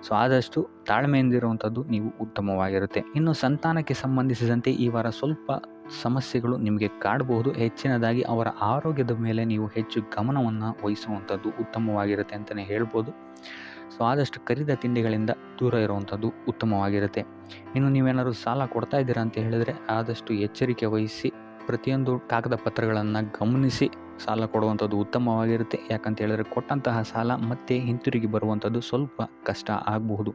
ಸೊ ಆದಷ್ಟು ತಾಳ್ಮೆಯಿಂದಿರುವಂಥದ್ದು ನೀವು ಉತ್ತಮವಾಗಿರುತ್ತೆ. ಇನ್ನು ಸಂತಾನಕ್ಕೆ ಸಂಬಂಧಿಸಿದಂತೆ ಈ ವಾರ ಸ್ವಲ್ಪ ಸಮಸ್ಯೆಗಳು ನಿಮಗೆ ಕಾಡಬಹುದು. ಹೆಚ್ಚಿನದಾಗಿ ಅವರ ಆರೋಗ್ಯದ ಮೇಲೆ ನೀವು ಹೆಚ್ಚು ಗಮನವನ್ನು ವಹಿಸುವಂಥದ್ದು ಉತ್ತಮವಾಗಿರುತ್ತೆ ಅಂತಲೇ ಹೇಳ್ಬೋದು. ಸೊ ಆದಷ್ಟು ಕರಿದ ತಿಂಡಿಗಳಿಂದ ದೂರ ಇರುವಂಥದ್ದು ಉತ್ತಮವಾಗಿರುತ್ತೆ. ಇನ್ನು ನೀವೇನಾದರೂ ಸಾಲ ಕೊಡ್ತಾ ಇದ್ದೀರಾ ಅಂತ ಹೇಳಿದರೆ ಆದಷ್ಟು ಎಚ್ಚರಿಕೆ ವಹಿಸಿ ಪ್ರತಿಯೊಂದು ಕಾಗದ ಪತ್ರಗಳನ್ನು ಗಮನಿಸಿ ಸಾಲ ಕೊಡುವಂಥದ್ದು ಉತ್ತಮವಾಗಿರುತ್ತೆ. ಯಾಕಂತ ಹೇಳಿದ್ರೆ ಕೊಟ್ಟಂತಹ ಸಾಲ ಮತ್ತೆ ಹಿಂತಿರುಗಿ ಬರುವಂಥದ್ದು ಸ್ವಲ್ಪ ಕಷ್ಟ ಆಗಬಹುದು.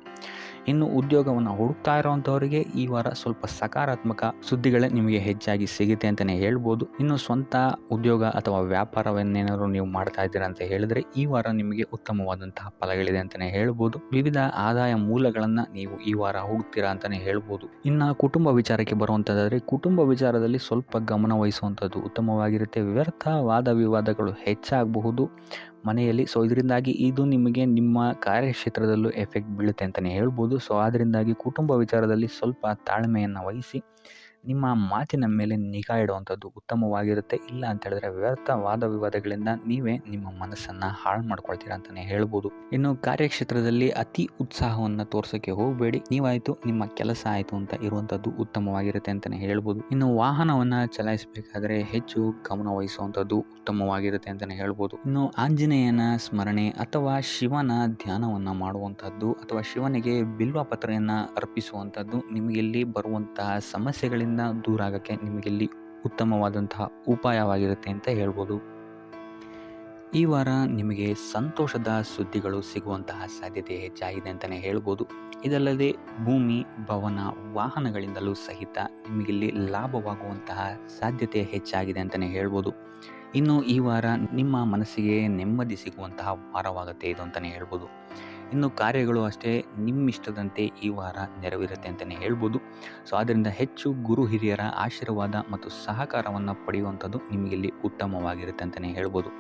ಇನ್ನು ಉದ್ಯೋಗವನ್ನು ಹುಡುಕ್ತಾ ಇರುವಂಥವರಿಗೆ ಈ ವಾರ ಸ್ವಲ್ಪ ಸಕಾರಾತ್ಮಕ ಸುದ್ದಿಗಳೇ ನಿಮಗೆ ಹೆಚ್ಚಾಗಿ ಸಿಗುತ್ತೆ ಅಂತಲೇ ಹೇಳ್ಬೋದು. ಇನ್ನು ಸ್ವಂತ ಉದ್ಯೋಗ ಅಥವಾ ವ್ಯಾಪಾರವನ್ನೇನಾದರೂ ನೀವು ಮಾಡ್ತಾ ಇದ್ದೀರಾ ಅಂತ ಹೇಳಿದ್ರೆ ಈ ವಾರ ನಿಮಗೆ ಉತ್ತಮವಾದಂತಹ ಫಲಗಳಿದೆ ಅಂತಲೇ ಹೇಳ್ಬೋದು. ವಿವಿಧ ಆದಾಯ ಮೂಲಗಳನ್ನು ನೀವು ಈ ವಾರ ಹುಡುಕ್ತೀರಾ ಅಂತಲೇ ಹೇಳ್ಬೋದು. ಇನ್ನು ಕುಟುಂಬ ವಿಚಾರಕ್ಕೆ ಬರುವಂಥದ್ದಾದರೆ ಕುಟುಂಬ ವಿಚಾರದಲ್ಲಿ ಸ್ವಲ್ಪ ಗಮನ ವಹಿಸುವಂಥದ್ದು ಉತ್ತಮವಾಗಿರುತ್ತೆ. ವ್ಯರ್ಥ ವಾದ ವಿವಾದಗಳು ಹೆಚ್ಚಾಗಬಹುದು ಮನೆಯಲ್ಲಿ. ಸೊ ಇದರಿಂದಾಗಿ ಇದು ನಿಮಗೆ ನಿಮ್ಮ ಕಾರ್ಯಕ್ಷೇತ್ರದಲ್ಲೂ ಎಫೆಕ್ಟ್ ಬೀಳುತ್ತೆ ಅಂತಲೇ ಹೇಳ್ಬೋದು. ಸೊ ಅದರಿಂದಾಗಿ ಕುಟುಂಬ ವಿಚಾರದಲ್ಲಿ ಸ್ವಲ್ಪ ತಾಳ್ಮೆಯನ್ನು ವಹಿಸಿ ನಿಮ್ಮ ಮಾತಿನ ಮೇಲೆ ನಿಗಾ ಇಡುವಂಥದ್ದು ಉತ್ತಮವಾಗಿರುತ್ತೆ. ಇಲ್ಲ ಅಂತ ಹೇಳಿದ್ರೆ ವ್ಯರ್ಥ ವಾದ ವಿವಾದಗಳಿಂದ ನೀವೇ ನಿಮ್ಮ ಮನಸ್ಸನ್ನು ಹಾಳು ಮಾಡ್ಕೊಳ್ತೀರಾ ಅಂತಲೇ ಹೇಳ್ಬೋದು. ಇನ್ನು ಕಾರ್ಯಕ್ಷೇತ್ರದಲ್ಲಿ ಅತಿ ಉತ್ಸಾಹವನ್ನು ತೋರ್ಸೋಕ್ಕೆ ಹೋಗಬೇಡಿ. ನೀವಾಯಿತು ನಿಮ್ಮ ಕೆಲಸ ಆಯಿತು ಅಂತ ಇರುವಂಥದ್ದು ಉತ್ತಮವಾಗಿರುತ್ತೆ ಅಂತಲೇ ಹೇಳ್ಬೋದು. ಇನ್ನು ವಾಹನವನ್ನು ಚಲಾಯಿಸಬೇಕಾದ್ರೆ ಹೆಚ್ಚು ಗಮನ ವಹಿಸುವಂಥದ್ದು ಉತ್ತಮವಾಗಿರುತ್ತೆ ಅಂತಲೇ ಹೇಳ್ಬೋದು. ಇನ್ನು ಆಂಜನೇಯನ ಸ್ಮರಣೆ ಅಥವಾ ಶಿವನ ಧ್ಯಾನವನ್ನು ಮಾಡುವಂಥದ್ದು ಅಥವಾ ಶಿವನಿಗೆ ಬಿಲ್ವ ಪತ್ರೆಯನ್ನು ಅರ್ಪಿಸುವಂಥದ್ದು ನಿಮಗಿಲ್ಲಿ ಬರುವಂತಹ ಸಮಸ್ಯೆಗಳಿಂದ ದೂರ ಆಗೋಕ್ಕೆ ನಿಮಗಿಲ್ಲಿ ಉತ್ತಮವಾದಂತಹ ಉಪಾಯವಾಗಿರುತ್ತೆ ಅಂತ ಹೇಳ್ಬೋದು. ಈ ವಾರ ನಿಮಗೆ ಸಂತೋಷದ ಸುದ್ದಿಗಳು ಸಿಗುವಂತಹ ಸಾಧ್ಯತೆ ಹೆಚ್ಚಾಗಿದೆ ಅಂತಲೇ ಹೇಳ್ಬೋದು. ಇದಲ್ಲದೆ ಭೂಮಿ, ಭವನ, ವಾಹನಗಳಿಂದಲೂ ಸಹಿತ ನಿಮಗಿಲ್ಲಿ ಲಾಭವಾಗುವಂತಹ ಸಾಧ್ಯತೆ ಹೆಚ್ಚಾಗಿದೆ ಅಂತಲೇ ಹೇಳ್ಬೋದು. ಇನ್ನು ಈ ವಾರ ನಿಮ್ಮ ಮನಸ್ಸಿಗೆ ನೆಮ್ಮದಿ ಸಿಗುವಂತಹ ವಾರವಾಗುತ್ತೆ ಇದು ಅಂತಲೇ ಹೇಳ್ಬೋದು. ಇನ್ನು ಕಾರ್ಯಗಳು ಅಷ್ಟೇ ನಿಮ್ಮಿಷ್ಟದಂತೆ ಈ ವಾರ ನೆರವೇರುತ್ತೆ ಅಂತಲೇ ಹೇಳ್ಬೋದು. ಸೊ ಆದ್ದರಿಂದ ಹೆಚ್ಚು ಗುರು ಹಿರಿಯರ ಆಶೀರ್ವಾದ ಮತ್ತು ಸಹಕಾರವನ್ನು ಪಡೆಯುವಂಥದ್ದು ನಿಮಗಿಲ್ಲಿ ಉತ್ತಮವಾಗಿರುತ್ತೆ ಅಂತಲೇ ಹೇಳ್ಬೋದು.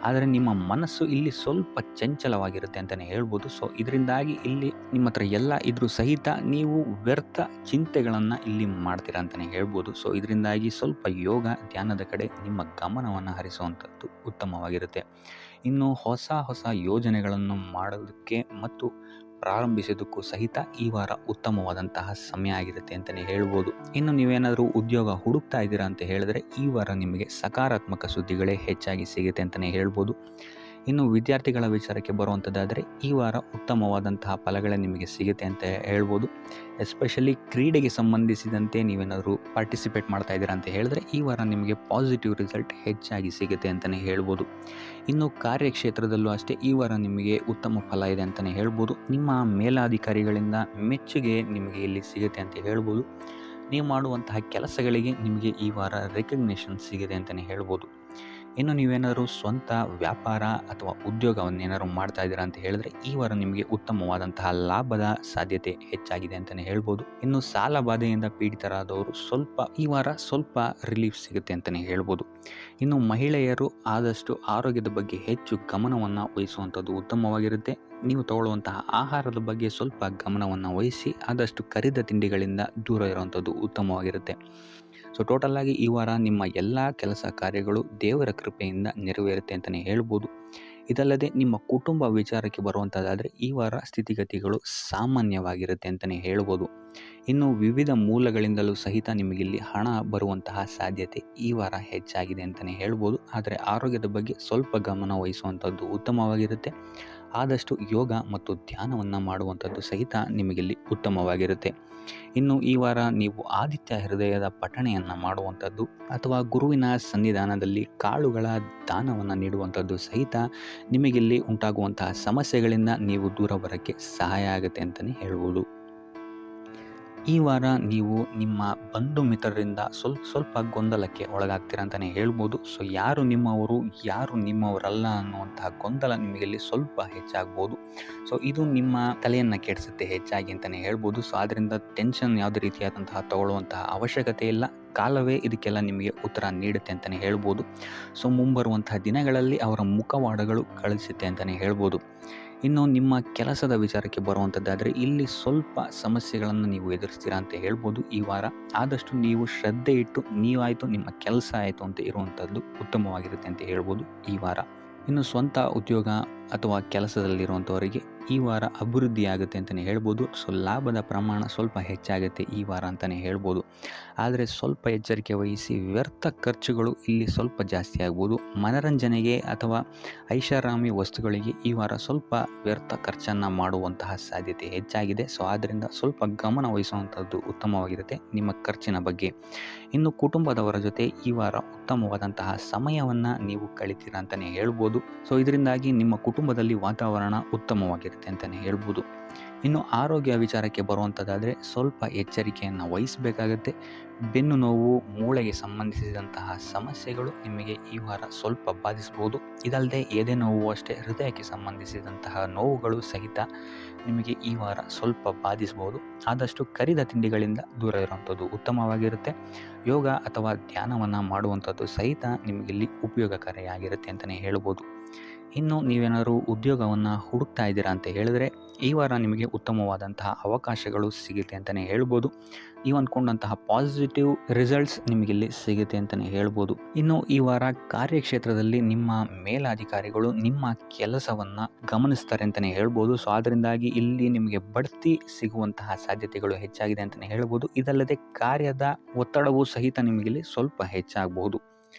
ಆದರೆ ನಿಮ್ಮ ಮನಸ್ಸು ಇಲ್ಲಿ ಸ್ವಲ್ಪ ಚಂಚಲವಾಗಿರುತ್ತೆ ಅಂತಲೇ ಹೇಳ್ಬೋದು. ಸೊ ಇದರಿಂದಾಗಿ ಇಲ್ಲಿ ನಿಮ್ಮ ಹತ್ರ ಎಲ್ಲ ಇದ್ರೂ ಸಹಿತ ನೀವು ವ್ಯರ್ಥ ಚಿಂತೆಗಳನ್ನು ಇಲ್ಲಿ ಮಾಡ್ತೀರಾ ಅಂತಲೇ ಹೇಳ್ಬೋದು. ಸೊ ಇದರಿಂದಾಗಿ ಸ್ವಲ್ಪ ಯೋಗ ಧ್ಯಾನದ ಕಡೆ ನಿಮ್ಮ ಗಮನವನ್ನು ಹರಿಸುವಂಥದ್ದು ಉತ್ತಮವಾಗಿರುತ್ತೆ. ಇನ್ನು ಹೊಸ ಯೋಜನೆಗಳನ್ನು ಮಾಡೋದಕ್ಕೆ ಮತ್ತು ಪ್ರಾರಂಭಿಸೋದಕ್ಕೂ ಸಹಿತ ಈ ವಾರ ಉತ್ತಮವಾದಂತಹ ಸಮಯ ಆಗಿರುತ್ತೆ ಅಂತಲೇ ಹೇಳ್ಬೋದು. ಇನ್ನು ನೀವೇನಾದರೂ ಉದ್ಯೋಗ ಹುಡುಕ್ತಾ ಇದ್ದೀರಾ ಅಂತ ಹೇಳಿದ್ರೆ ಈ ವಾರ ನಿಮಗೆ ಸಕಾರಾತ್ಮಕ ಸುದ್ದಿಗಳೇ ಹೆಚ್ಚಾಗಿ ಸಿಗುತ್ತೆ ಅಂತಲೇ ಹೇಳ್ಬೋದು. ಇನ್ನು ವಿದ್ಯಾರ್ಥಿಗಳ ವಿಚಾರಕ್ಕೆ ಬರುವಂಥದ್ದಾದರೆ ಈ ವಾರ ಉತ್ತಮವಾದಂತಹ ಫಲಗಳೇ ನಿಮಗೆ ಸಿಗುತ್ತೆ ಅಂತ ಹೇಳ್ಬೋದು. ಎಸ್ಪೆಷಲಿ ಕ್ರೀಡೆಗೆ ಸಂಬಂಧಿಸಿದಂತೆ ನೀವೇನಾದರೂ ಪಾರ್ಟಿಸಿಪೇಟ್ ಮಾಡ್ತಾ ಇದ್ದೀರಾ ಅಂತ ಹೇಳಿದ್ರೆ ಈ ವಾರ ನಿಮಗೆ ಪಾಸಿಟಿವ್ ರಿಸಲ್ಟ್ ಹೆಚ್ಚಾಗಿ ಸಿಗುತ್ತೆ ಅಂತಲೇ ಹೇಳ್ಬೋದು. ಇನ್ನು ಕಾರ್ಯಕ್ಷೇತ್ರದಲ್ಲೂ ಅಷ್ಟೇ ಈ ವಾರ ನಿಮಗೆ ಉತ್ತಮ ಫಲ ಇದೆ ಅಂತಲೇ ಹೇಳ್ಬೋದು. ನಿಮ್ಮ ಮೇಲಾಧಿಕಾರಿಗಳಿಂದ ಮೆಚ್ಚುಗೆ ನಿಮಗೆ ಇಲ್ಲಿ ಸಿಗುತ್ತೆ ಅಂತ ಹೇಳ್ಬೋದು. ನೀವು ಮಾಡುವಂತಹ ಕೆಲಸಗಳಿಗೆ ನಿಮಗೆ ಈ ವಾರ ರೆಕಗ್ನಿಷನ್ ಸಿಗಿದೆ ಅಂತಲೇ ಹೇಳ್ಬೋದು. ಇನ್ನು ನೀವೇನಾದರೂ ಸ್ವಂತ ವ್ಯಾಪಾರ ಅಥವಾ ಉದ್ಯೋಗವನ್ನೇನಾದ್ರು ಮಾಡ್ತಾ ಇದ್ದೀರಾ ಅಂತ ಹೇಳಿದ್ರೆ ಈ ವಾರ ನಿಮಗೆ ಉತ್ತಮವಾದಂತಹ ಲಾಭದ ಸಾಧ್ಯತೆ ಹೆಚ್ಚಾಗಿದೆ ಅಂತಲೇ ಹೇಳ್ಬೋದು. ಇನ್ನು ಸಾಲ ಬಾಧೆಯಿಂದ ಪೀಡಿತರಾದವರು ಈ ವಾರ ಸ್ವಲ್ಪ ರಿಲೀಫ್ ಸಿಗುತ್ತೆ ಅಂತಲೇ ಹೇಳ್ಬೋದು. ಇನ್ನು ಮಹಿಳೆಯರು ಆದಷ್ಟು ಆರೋಗ್ಯದ ಬಗ್ಗೆ ಹೆಚ್ಚು ಗಮನವನ್ನು ವಹಿಸುವಂಥದ್ದು ಉತ್ತಮವಾಗಿರುತ್ತೆ. ನೀವು ತಗೊಳ್ಳುವಂತಹ ಆಹಾರದ ಬಗ್ಗೆ ಸ್ವಲ್ಪ ಗಮನವನ್ನು ವಹಿಸಿ ಆದಷ್ಟು ಕರಿದ ತಿಂಡಿಗಳಿಂದ ದೂರ ಇರುವಂಥದ್ದು ಉತ್ತಮವಾಗಿರುತ್ತೆ. ಸೊ ಟೋಟಲ್ ಆಗಿ ಈ ವಾರ ನಿಮ್ಮ ಎಲ್ಲ ಕೆಲಸ ಕಾರ್ಯಗಳು ದೇವರ ಕೃಪೆಯಿಂದ ನೆರವೇರುತ್ತೆ ಅಂತಲೇ ಹೇಳ್ಬೋದು. ಇದಲ್ಲದೆ ನಿಮ್ಮ ಕುಟುಂಬ ವಿಚಾರಕ್ಕೆ ಬರುವಂಥದ್ದಾದರೆ ಈ ವಾರ ಸ್ಥಿತಿಗತಿಗಳು ಸಾಮಾನ್ಯವಾಗಿರುತ್ತೆ ಅಂತಲೇ ಹೇಳ್ಬೋದು. ಇನ್ನು ವಿವಿಧ ಮೂಲಗಳಿಂದಲೂ ಸಹಿತ ನಿಮಗಿಲ್ಲಿ ಹಣ ಬರುವಂತಹ ಸಾಧ್ಯತೆ ಈ ವಾರ ಹೆಚ್ಚಾಗಿದೆ ಅಂತಲೇ ಹೇಳ್ಬೋದು. ಆದರೆ ಆರೋಗ್ಯದ ಬಗ್ಗೆ ಸ್ವಲ್ಪ ಗಮನ ವಹಿಸುವಂಥದ್ದು ಉತ್ತಮವಾಗಿರುತ್ತೆ. ಆದಷ್ಟು ಯೋಗ ಮತ್ತು ಧ್ಯಾನವನ್ನು ಮಾಡುವಂಥದ್ದು ಸಹಿತ ನಿಮಗಿಲ್ಲಿ ಉತ್ತಮವಾಗಿರುತ್ತೆ. ಇನ್ನು ಈ ವಾರ ನೀವು ಆದಿತ್ಯ ಹೃದಯದ ಪಠಣೆಯನ್ನು ಮಾಡುವಂಥದ್ದು ಅಥವಾ ಗುರುವಿನ ಸನ್ನಿಧಾನದಲ್ಲಿ ಕಾಳುಗಳ ದಾನವನ್ನು ನೀಡುವಂಥದ್ದು ಸಹಿತ ನಿಮಗಿಲ್ಲಿ ಉಂಟಾಗುವಂತಹ ಸಮಸ್ಯೆಗಳಿಂದ ನೀವು ದೂರ ಬರೋಕ್ಕೆ ಸಹಾಯ ಆಗುತ್ತೆ ಅಂತಲೇ ಹೇಳ್ಬೋದು. ಈ ವಾರ ನೀವು ನಿಮ್ಮ ಬಂಧು ಮಿತ್ರರಿಂದ ಸ್ವಲ್ಪ ಗೊಂದಲಕ್ಕೆ ಒಳಗಾಗ್ತೀರ ಅಂತಲೇ ಹೇಳ್ಬೋದು. ಸೊ ಯಾರು ನಿಮ್ಮವರು ಯಾರು ನಿಮ್ಮವರಲ್ಲ ಅನ್ನುವಂತಹ ಗೊಂದಲ ನಿಮಗಿಲ್ಲಿ ಸ್ವಲ್ಪ ಹೆಚ್ಚಾಗ್ಬೋದು. ಸೊ ಇದು ನಿಮ್ಮ ತಲೆಯನ್ನು ಕೆಡಿಸುತ್ತೆ ಹೆಚ್ಚಾಗಿ ಅಂತಲೇ ಹೇಳ್ಬೋದು. ಸೊ ಆದ್ದರಿಂದ ಟೆನ್ಷನ್ ಯಾವುದೇ ರೀತಿಯಾದಂತಹ ತಗೊಳ್ಳುವಂತಹ ಅವಶ್ಯಕತೆ ಇಲ್ಲ. ಕಾಲವೇ ಇದಕ್ಕೆಲ್ಲ ನಿಮಗೆ ಉತ್ತರ ನೀಡುತ್ತೆ ಅಂತಲೇ ಹೇಳ್ಬೋದು. ಸೊ ಮುಂಬರುವಂತಹ ದಿನಗಳಲ್ಲಿ ಅವರ ಮುಖವಾಡಗಳು ಕಳಿಸುತ್ತೆ ಅಂತಲೇ ಹೇಳ್ಬೋದು. ಇನ್ನು ನಿಮ್ಮ ಕೆಲಸದ ವಿಚಾರಕ್ಕೆ ಬರುವಂಥದ್ದಾದರೆ ಇಲ್ಲಿ ಸ್ವಲ್ಪ ಸಮಸ್ಯೆಗಳನ್ನು ನೀವು ಎದುರಿಸ್ತೀರಾ ಅಂತ ಹೇಳ್ಬೋದು ಈ ವಾರ. ಆದಷ್ಟು ನೀವು ಶ್ರದ್ಧೆ ಇಟ್ಟು ನೀವಾಯಿತು ನಿಮ್ಮ ಕೆಲಸ ಆಯಿತು ಅಂತ ಇರುವಂಥದ್ದು ಉತ್ತಮವಾಗಿರುತ್ತೆ ಅಂತ ಹೇಳ್ಬೋದು ಈ ವಾರ. ಇನ್ನು ಸ್ವಂತ ಉದ್ಯೋಗ ಅಥವಾ ಕೆಲಸದಲ್ಲಿರುವಂಥವರಿಗೆ ಈ ವಾರ ಅಭಿವೃದ್ಧಿ ಆಗುತ್ತೆ ಅಂತಲೇ ಹೇಳ್ಬೋದು. ಸೊ ಲಾಭದ ಪ್ರಮಾಣ ಸ್ವಲ್ಪ ಹೆಚ್ಚಾಗುತ್ತೆ ಈ ವಾರ ಅಂತಲೇ ಹೇಳ್ಬೋದು. ಆದರೆ ಸ್ವಲ್ಪ ಎಚ್ಚರಿಕೆ ವಹಿಸಿ, ವ್ಯರ್ಥ ಖರ್ಚುಗಳು ಇಲ್ಲಿ ಸ್ವಲ್ಪ ಜಾಸ್ತಿ ಆಗ್ಬೋದು. ಮನರಂಜನೆಗೆ ಅಥವಾ ಐಷಾರಾಮಿ ವಸ್ತುಗಳಿಗೆ ಈ ವಾರ ಸ್ವಲ್ಪ ವ್ಯರ್ಥ ಖರ್ಚನ್ನು ಮಾಡುವಂತಹ ಸಾಧ್ಯತೆ ಹೆಚ್ಚಾಗಿದೆ. ಸೊ ಆದ್ದರಿಂದ ಸ್ವಲ್ಪ ಗಮನ ವಹಿಸುವಂಥದ್ದು ಉತ್ತಮವಾಗಿರುತ್ತೆ ನಿಮ್ಮ ಖರ್ಚಿನ ಬಗ್ಗೆ. ಇನ್ನು ಕುಟುಂಬದವರ ಜೊತೆ ಈ ವಾರ ಉತ್ತಮವಾದಂತಹ ಸಮಯವನ್ನು ನೀವು ಕಳಿತೀರಾ ಅಂತಲೇ ಹೇಳ್ಬೋದು. ಸೊ ಇದರಿಂದಾಗಿ ನಿಮ್ಮ ಕುಟುಂಬದಲ್ಲಿ ವಾತಾವರಣ ಉತ್ತಮವಾಗಿರುತ್ತೆ ಅಂತಲೇ ಹೇಳ್ಬೋದು. ಇನ್ನು ಆರೋಗ್ಯ ವಿಚಾರಕ್ಕೆ ಬರುವಂಥದ್ದಾದರೆ ಸ್ವಲ್ಪ ಎಚ್ಚರಿಕೆಯನ್ನು ವಹಿಸಬೇಕಾಗತ್ತೆ. ಬೆನ್ನು ನೋವು, ಮೂಳೆಗೆ ಸಂಬಂಧಿಸಿದಂತಹ ಸಮಸ್ಯೆಗಳು ನಿಮಗೆ ಈ ವಾರ ಸ್ವಲ್ಪ ಬಾಧಿಸ್ಬೋದು. ಇದಲ್ಲದೆ ಎದೆ ನೋವು ಅಷ್ಟೇ, ಹೃದಯಕ್ಕೆ ಸಂಬಂಧಿಸಿದಂತಹ ನೋವುಗಳು ಸಹಿತ ನಿಮಗೆ ಈ ವಾರ ಸ್ವಲ್ಪ ಬಾಧಿಸ್ಬೋದು. ಆದಷ್ಟು ಕರಿದ ತಿಂಡಿಗಳಿಂದ ದೂರ ಇರುವಂಥದ್ದು ಉತ್ತಮವಾಗಿರುತ್ತೆ. ಯೋಗ ಅಥವಾ ಧ್ಯಾನವನ್ನು ಮಾಡುವಂಥದ್ದು ಸಹಿತ ನಿಮಗಿಲ್ಲಿ ಉಪಯೋಗಕಾರಿಯಾಗಿರುತ್ತೆ ಅಂತಲೇ ಹೇಳ್ಬೋದು. ಇನ್ನು ನೀವೇನಾದರೂ ಉದ್ಯೋಗವನ್ನು ಹುಡುಕ್ತಾ ಇದ್ದೀರಾ ಅಂತ ಹೇಳಿದ್ರೆ ಈ ವಾರ ನಿಮಗೆ ಉತ್ತಮವಾದಂತಹ ಅವಕಾಶಗಳು ಸಿಗುತ್ತೆ ಅಂತಲೇ ಹೇಳ್ಬೋದು. ನೀವು ಅಂದ್ಕೊಂಡಂತಹ ಪಾಸಿಟಿವ್ ರಿಸಲ್ಟ್ಸ್ ನಿಮಗಿಲ್ಲಿ ಸಿಗುತ್ತೆ ಅಂತಲೇ ಹೇಳ್ಬೋದು. ಇನ್ನು ಈ ವಾರ ಕಾರ್ಯಕ್ಷೇತ್ರದಲ್ಲಿ ನಿಮ್ಮ ಮೇಲಾಧಿಕಾರಿಗಳು ನಿಮ್ಮ ಕೆಲಸವನ್ನು ಗಮನಿಸ್ತಾರೆ ಅಂತಲೇ ಹೇಳ್ಬೋದು. ಸೊ ಅದರಿಂದಾಗಿ ಇಲ್ಲಿ ನಿಮಗೆ ಬಡ್ತಿ ಸಿಗುವಂತಹ ಸಾಧ್ಯತೆಗಳು ಹೆಚ್ಚಾಗಿದೆ ಅಂತಲೇ ಹೇಳ್ಬೋದು. ಇದಲ್ಲದೆ ಕಾರ್ಯದ ಒತ್ತಡವೂ ಸಹಿತ ನಿಮಗಿಲ್ಲಿ ಸ್ವಲ್ಪ ಹೆಚ್ಚಾಗಬಹುದು.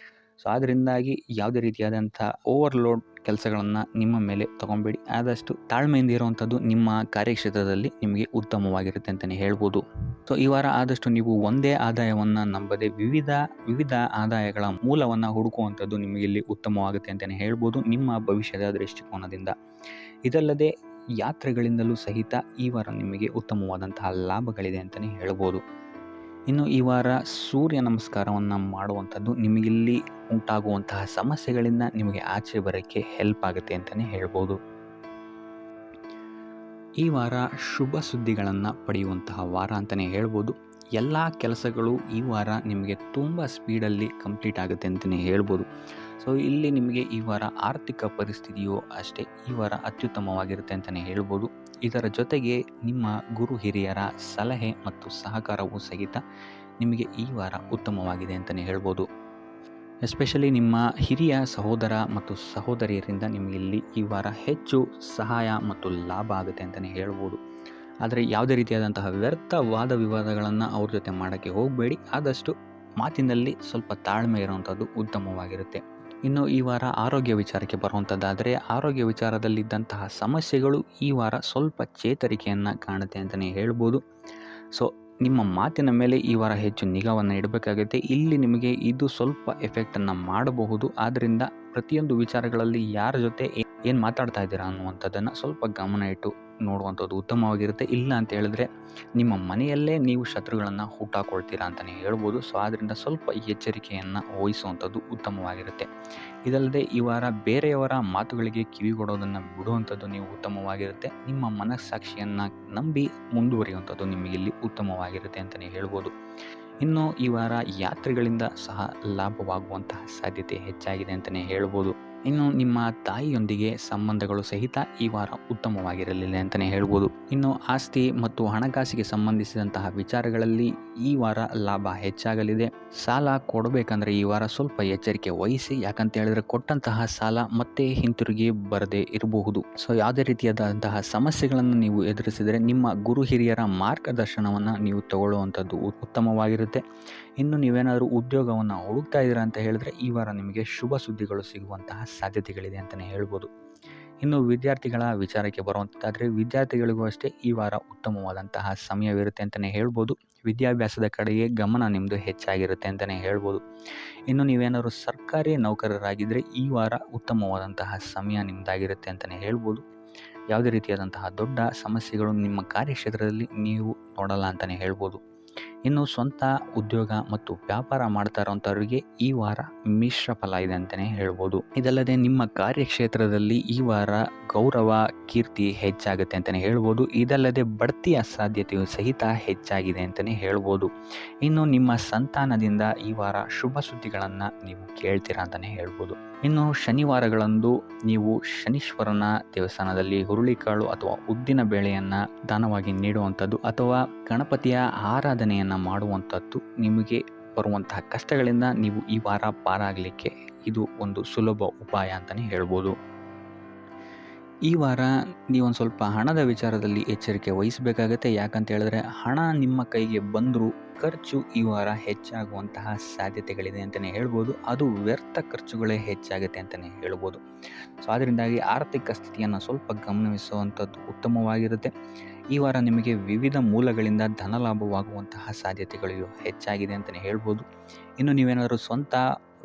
ಸೊ ಅದರಿಂದಾಗಿ ಯಾವುದೇ ರೀತಿಯಾದಂಥ ಓವರ್ಲೋಡ್ ಕೆಲಸಗಳನ್ನು ನಿಮ್ಮ ಮೇಲೆ ತಗೊಬೇಡಿ. ಆದಷ್ಟು ತಾಳ್ಮೆಯಿಂದ ಇರುವಂಥದ್ದು ನಿಮ್ಮ ಕಾರ್ಯಕ್ಷೇತ್ರದಲ್ಲಿ ನಿಮಗೆ ಉತ್ತಮವಾಗಿರುತ್ತೆ ಅಂತಲೇ ಹೇಳ್ಬೋದು. ಸೊ ಈ ವಾರ ಆದಷ್ಟು ನೀವು ಒಂದೇ ಆದಾಯವನ್ನು ನಂಬದೆ ವಿವಿಧ ಆದಾಯಗಳ ಮೂಲವನ್ನು ಹುಡುಕುವಂಥದ್ದು ನಿಮಗಿಲ್ಲಿ ಉತ್ತಮವಾಗುತ್ತೆ ಅಂತಲೇ ಹೇಳ್ಬೋದು ನಿಮ್ಮ ಭವಿಷ್ಯದ ದೃಷ್ಟಿಕೋನದಿಂದ. ಇದಲ್ಲದೆ ಯಾತ್ರೆಗಳಿಂದಲೂ ಸಹಿತ ಈ ವಾರ ನಿಮಗೆ ಉತ್ತಮವಾದಂತಹ ಲಾಭಗಳಿದೆ ಅಂತಲೇ ಹೇಳ್ಬೋದು. ಇನ್ನು ಈ ವಾರ ಸೂರ್ಯ ನಮಸ್ಕಾರವನ್ನು ಮಾಡುವಂಥದ್ದು ನಿಮಗಿಲ್ಲಿ ಉಂಟಾಗುವಂತಹ ಸಮಸ್ಯೆಗಳಿಂದ ನಿಮಗೆ ಆಚೆ ಬರೋಕ್ಕೆ ಹೆಲ್ಪ್ ಆಗುತ್ತೆ ಅಂತಲೇ ಹೇಳ್ಬೋದು. ಈ ವಾರ ಶುಭ ಸುದ್ದಿಗಳನ್ನು ಪಡೆಯುವಂತಹ ವಾರ ಅಂತಲೇ ಹೇಳ್ಬೋದು. ಎಲ್ಲ ಕೆಲಸಗಳು ಈ ವಾರ ನಿಮಗೆ ತುಂಬ ಸ್ಪೀಡಲ್ಲಿ ಕಂಪ್ಲೀಟ್ ಆಗುತ್ತೆ ಅಂತಲೇ ಹೇಳ್ಬೋದು. ಸೊ ಇಲ್ಲಿ ನಿಮಗೆ ಈ ವಾರ ಆರ್ಥಿಕ ಪರಿಸ್ಥಿತಿಯು ಅಷ್ಟೇ ಈ ವಾರ ಅತ್ಯುತ್ತಮವಾಗಿರುತ್ತೆ ಅಂತಲೇ ಹೇಳ್ಬೋದು. ಇದರ ಜೊತೆಗೆ ನಿಮ್ಮ ಗುರು ಹಿರಿಯರ ಸಲಹೆ ಮತ್ತು ಸಹಕಾರವೂ ಸಹಿತ ನಿಮಗೆ ಈ ವಾರ ಉತ್ತಮವಾಗಿದೆ ಅಂತಲೇ ಹೇಳ್ಬೋದು. ಎಸ್ಪೆಷಲಿ ನಿಮ್ಮ ಹಿರಿಯ ಸಹೋದರ ಮತ್ತು ಸಹೋದರಿಯರಿಂದ ನಿಮಗೆ ಇಲ್ಲಿ ಈ ವಾರ ಹೆಚ್ಚು ಸಹಾಯ ಮತ್ತು ಲಾಭ ಆಗುತ್ತೆ ಅಂತಲೇ ಹೇಳ್ಬೋದು. ಆದರೆ ಯಾವುದೇ ರೀತಿಯಾದಂತಹ ವ್ಯರ್ಥ ವಾದ ವಿವಾದಗಳನ್ನು ಅವ್ರ ಜೊತೆ ಮಾಡೋಕ್ಕೆ ಹೋಗಬೇಡಿ. ಆದಷ್ಟು ಮಾತಿನಲ್ಲಿ ಸ್ವಲ್ಪ ತಾಳ್ಮೆ ಇರುವಂಥದ್ದು ಉತ್ತಮವಾಗಿರುತ್ತೆ. ಇನ್ನು ಈ ವಾರ ಆರೋಗ್ಯ ವಿಚಾರಕ್ಕೆ ಬರುವಂಥದ್ದಾದರೆ ಆರೋಗ್ಯ ವಿಚಾರದಲ್ಲಿದ್ದಂತಹ ಸಮಸ್ಯೆಗಳು ಈ ವಾರ ಸ್ವಲ್ಪ ಚೇತರಿಕೆಯನ್ನು ಕಾಣುತ್ತೆ ಅಂತಲೇ ಹೇಳ್ಬೋದು. ಸೊ ನಿಮ್ಮ ಮಾತಿನ ಮೇಲೆ ಈ ವಾರ ಹೆಚ್ಚು ನಿಗಾವನ್ನು ಇಡಬೇಕಾಗುತ್ತೆ. ಇಲ್ಲಿ ನಿಮಗೆ ಇದು ಸ್ವಲ್ಪ ಎಫೆಕ್ಟನ್ನು ಮಾಡಬಹುದು. ಆದ್ದರಿಂದ ಪ್ರತಿಯೊಂದು ವಿಚಾರಗಳಲ್ಲಿ ಯಾರ ಜೊತೆ ಏನು ಮಾತಾಡ್ತಾ ಇದ್ದೀರಾ ಅನ್ನುವಂಥದ್ದನ್ನು ಸ್ವಲ್ಪ ಗಮನ ಇಟ್ಟು ನೋಡುವಂಥದ್ದು ಉತ್ತಮವಾಗಿರುತ್ತೆ. ಇಲ್ಲ ಅಂತ ಹೇಳಿದ್ರೆ ನಿಮ್ಮ ಮನೆಯಲ್ಲೇ ನೀವು ಶತ್ರುಗಳನ್ನು ಹುಟ್ಟಾಕೊಳ್ತೀರಾ ಅಂತಲೇ ಹೇಳ್ಬೋದು. ಸೊ ಆದ್ದರಿಂದ ಸ್ವಲ್ಪ ಎಚ್ಚರಿಕೆಯನ್ನು ವಹಿಸುವಂಥದ್ದು ಉತ್ತಮವಾಗಿರುತ್ತೆ. ಇದಲ್ಲದೆ ಈ ವಾರ ಬೇರೆಯವರ ಮಾತುಗಳಿಗೆ ಕಿವಿಗೊಡೋದನ್ನು ಬಿಡುವಂಥದ್ದು ನೀವು ಉತ್ತಮವಾಗಿರುತ್ತೆ. ನಿಮ್ಮ ಮನಸ್ಸಾಕ್ಷಿಯನ್ನು ನಂಬಿ ಮುಂದುವರಿಯುವಂಥದ್ದು ನಿಮಗಿಲ್ಲಿ ಉತ್ತಮವಾಗಿರುತ್ತೆ ಅಂತಲೇ ಹೇಳ್ಬೋದು. ಇನ್ನು ಈ ವಾರ ಯಾತ್ರೆಗಳಿಂದ ಸಹ ಲಾಭವಾಗುವಂತಹ ಸಾಧ್ಯತೆ ಹೆಚ್ಚಾಗಿದೆ ಅಂತಲೇ ಹೇಳ್ಬೋದು. ಇನ್ನು ನಿಮ್ಮ ತಾಯಿಯೊಂದಿಗೆ ಸಂಬಂಧಗಳು ಸಹಿತ ಈ ವಾರ ಉತ್ತಮವಾಗಿರಲಿಲ್ಲ ಅಂತಲೇ ಹೇಳ್ಬೋದು. ಇನ್ನು ಆಸ್ತಿ ಮತ್ತು ಹಣಕಾಸಿಗೆ ಸಂಬಂಧಿಸಿದಂತಹ ವಿಚಾರಗಳಲ್ಲಿ ಈ ವಾರ ಲಾಭ ಹೆಚ್ಚಾಗಲಿದೆ. ಸಾಲ ಕೊಡಬೇಕಂದ್ರೆ ಈ ವಾರ ಸ್ವಲ್ಪ ಎಚ್ಚರಿಕೆ ವಹಿಸಿ. ಯಾಕಂತ ಹೇಳಿದ್ರೆ ಕೊಟ್ಟಂತಹ ಸಾಲ ಮತ್ತೆ ಹಿಂತಿರುಗಿ ಬರದೇ ಇರಬಹುದು. ಸೊ ಯಾವುದೇ ರೀತಿಯಾದಂತಹ ಸಮಸ್ಯೆಗಳನ್ನು ನೀವು ಎದುರಿಸಿದರೆ ನಿಮ್ಮ ಗುರು ಹಿರಿಯರ ಮಾರ್ಗದರ್ಶನವನ್ನು ನೀವು ತಗೊಳ್ಳುವಂಥದ್ದು ಉತ್ತಮವಾಗಿರುತ್ತೆ. ಇನ್ನು ನೀವೇನಾದರೂ ಉದ್ಯೋಗವನ್ನು ಹುಡುಕ್ತಾ ಇದ್ದೀರಾ ಅಂತ ಹೇಳಿದ್ರೆ ಈ ವಾರ ನಿಮಗೆ ಶುಭ ಸುದ್ದಿಗಳು ಸಿಗುವಂತಹ ಸಾಧ್ಯತೆಗಳಿದೆ ಅಂತಲೇ ಹೇಳ್ಬೋದು. ಇನ್ನು ವಿದ್ಯಾರ್ಥಿಗಳ ವಿಚಾರಕ್ಕೆ ಬರುವಂಥದ್ದಾದರೆ ವಿದ್ಯಾರ್ಥಿಗಳಿಗೂ ಅಷ್ಟೇ ಈ ವಾರ ಉತ್ತಮವಾದಂತಹ ಸಮಯವಿರುತ್ತೆ ಅಂತಲೇ ಹೇಳ್ಬೋದು. ವಿದ್ಯಾಭ್ಯಾಸದ ಕಡೆಗೆ ಗಮನ ನಿಮ್ಮದು ಹೆಚ್ಚಾಗಿರುತ್ತೆ ಅಂತಲೇ ಹೇಳ್ಬೋದು. ಇನ್ನು ನೀವೇನಾದರೂ ಸರ್ಕಾರಿ ನೌಕರರಾಗಿದ್ದರೆ ಈ ವಾರ ಉತ್ತಮವಾದಂತಹ ಸಮಯ ನಿಮ್ಮದಾಗಿರುತ್ತೆ ಅಂತಲೇ ಹೇಳ್ಬೋದು. ಯಾವುದೇ ರೀತಿಯಾದಂತಹ ದೊಡ್ಡ ಸಮಸ್ಯೆಗಳು ನಿಮ್ಮ ಕಾರ್ಯಕ್ಷೇತ್ರದಲ್ಲಿ ನೀವು ನೋಡಲ್ಲ ಅಂತಲೇ ಹೇಳ್ಬೋದು. ಇನ್ನು ಸ್ವಂತ ಉದ್ಯೋಗ ಮತ್ತು ವ್ಯಾಪಾರ ಮಾಡ್ತಾ ಇರೋಂಥವ್ರಿಗೆ ಈ ವಾರ ಮಿಶ್ರ ಫಲ ಇದೆ ಅಂತಲೇ ಹೇಳ್ಬೋದು. ಇದಲ್ಲದೆ ನಿಮ್ಮ ಕಾರ್ಯಕ್ಷೇತ್ರದಲ್ಲಿ ಈ ವಾರ ಗೌರವ ಕೀರ್ತಿ ಹೆಚ್ಚಾಗುತ್ತೆ ಅಂತಲೇ ಹೇಳ್ಬೋದು. ಇದಲ್ಲದೆ ಬಡ್ತಿಯ ಸಾಧ್ಯತೆಯು ಸಹಿತ ಹೆಚ್ಚಾಗಿದೆ ಅಂತಲೇ ಹೇಳ್ಬೋದು. ಇನ್ನು ನಿಮ್ಮ ಸಂತಾನದಿಂದ ಈ ವಾರ ಶುಭ ಸುದ್ದಿಗಳನ್ನು ನೀವು ಕೇಳ್ತೀರಾ ಅಂತಲೇ ಹೇಳ್ಬೋದು. ಇನ್ನು ಶನಿವಾರಗಳಂದು ನೀವು ಶನೀಶ್ವರನ ದೇವಸ್ಥಾನದಲ್ಲಿ ಹುರುಳಿಕಾಳು ಅಥವಾ ಉದ್ದಿನ ಬೇಳೆಯನ್ನು ದಾನವಾಗಿ ನೀಡುವಂಥದ್ದು ಅಥವಾ ಗಣಪತಿಯ ಆರಾಧನೆಯನ್ನು ಮಾಡುವಂಥದ್ದು ನಿಮಗೆ ಬರುವಂತಹ ಕಷ್ಟಗಳಿಂದ ನೀವು ಈ ವಾರ ಪಾರಾಗಲಿಕ್ಕೆ ಇದು ಒಂದು ಸುಲಭ ಉಪಾಯ ಅಂತಲೇ ಹೇಳ್ಬೋದು. ಈ ವಾರ ನೀವೊಂದು ಸ್ವಲ್ಪ ಹಣದ ವಿಚಾರದಲ್ಲಿ ಎಚ್ಚರಿಕೆ ವಹಿಸಬೇಕಾಗತ್ತೆ. ಯಾಕಂತ ಹೇಳಿದ್ರೆ ಹಣ ನಿಮ್ಮ ಕೈಗೆ ಬಂದರೂ ಖರ್ಚು ಈ ವಾರ ಹೆಚ್ಚಾಗುವಂತಹ ಸಾಧ್ಯತೆಗಳಿದೆ ಅಂತಲೇ ಹೇಳ್ಬೋದು. ಅದು ವ್ಯರ್ಥ ಖರ್ಚುಗಳೇ ಹೆಚ್ಚಾಗುತ್ತೆ ಅಂತಲೇ ಹೇಳ್ಬೋದು. ಸೊ ಅದರಿಂದಾಗಿ ಆರ್ಥಿಕ ಸ್ಥಿತಿಯನ್ನು ಸ್ವಲ್ಪ ಗಮನಿಸುವಂಥದ್ದು ಉತ್ತಮವಾಗಿರುತ್ತೆ. ಈ ವಾರ ನಿಮಗೆ ವಿವಿಧ ಮೂಲಗಳಿಂದ ಧನಲಾಭವಾಗುವಂತಹ ಸಾಧ್ಯತೆಗಳು ಹೆಚ್ಚಾಗಿದೆ ಅಂತಲೇ ಹೇಳ್ಬೋದು. ಇನ್ನು ನೀವೇನಾದರೂ ಸ್ವಂತ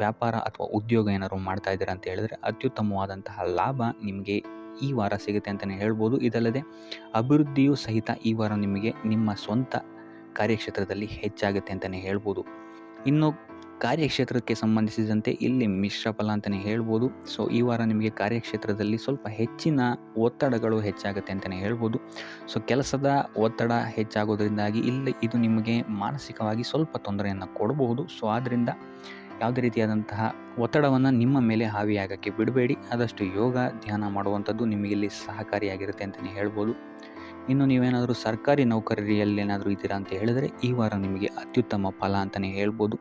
ವ್ಯಾಪಾರ ಅಥವಾ ಉದ್ಯೋಗ ಏನಾದರೂ ಮಾಡ್ತಾ ಇದ್ದೀರಾ ಅಂತ ಹೇಳಿದ್ರೆ ಅತ್ಯುತ್ತಮವಾದಂತಹ ಲಾಭ ನಿಮಗೆ ಈ ವಾರ ಸಿಗುತ್ತೆ ಅಂತಲೇ ಹೇಳ್ಬೋದು. ಇದಲ್ಲದೆ ಅಭಿವೃದ್ಧಿಯೂ ಸಹಿತ ಈ ವಾರ ನಿಮಗೆ ನಿಮ್ಮ ಸ್ವಂತ ಕಾರ್ಯಕ್ಷೇತ್ರದಲ್ಲಿ ಹೆಚ್ಚಾಗುತ್ತೆ ಅಂತಲೇ ಹೇಳ್ಬೋದು. ಇನ್ನು ಕಾರ್ಯಕ್ಷೇತ್ರಕ್ಕೆ ಸಂಬಂಧಿಸಿದಂತೆ ಇಲ್ಲಿ ಮಿಶ್ರ ಫಲ ಅಂತಲೇ ಹೇಳ್ಬೋದು. ಸೊ ಈ ವಾರ ನಿಮಗೆ ಕಾರ್ಯಕ್ಷೇತ್ರದಲ್ಲಿ ಸ್ವಲ್ಪ ಹೆಚ್ಚಿನ ಒತ್ತಡಗಳು ಹೆಚ್ಚಾಗುತ್ತೆ ಅಂತಲೇ ಹೇಳ್ಬೋದು. ಸೊ ಕೆಲಸದ ಒತ್ತಡ ಹೆಚ್ಚಾಗೋದ್ರಿಂದಾಗಿ ಇಲ್ಲಿ ಇದು ನಿಮಗೆ ಮಾನಸಿಕವಾಗಿ ಸ್ವಲ್ಪ ತೊಂದರೆಯನ್ನು ಕೊಡಬಹುದು. ಸೊ ಆದ್ದರಿಂದ ಯಾವುದೇ ರೀತಿಯಾದಂತಹ ಒತ್ತಡವನ್ನು ನಿಮ್ಮ ಮೇಲೆ ಹಾವಿಯಾಗಕ್ಕೆ ಬಿಡಬೇಡಿ. ಆದಷ್ಟು ಯೋಗ ಧ್ಯಾನ ಮಾಡುವಂಥದ್ದು ನಿಮಗಿಲ್ಲಿ ಸಹಕಾರಿಯಾಗಿರುತ್ತೆ ಅಂತಲೇ ಹೇಳ್ಬೋದು. ಇನ್ನು ನೀವೇನಾದರೂ ಸರ್ಕಾರಿ ನೌಕರಿಯಲ್ಲೇನಾದರೂ ಇದ್ದೀರಾ ಅಂತ ಹೇಳಿದರೆ ಈ ವಾರ ನಿಮಗೆ ಅತ್ಯುತ್ತಮ ಫಲ ಅಂತಲೇ ಹೇಳ್ಬೋದು.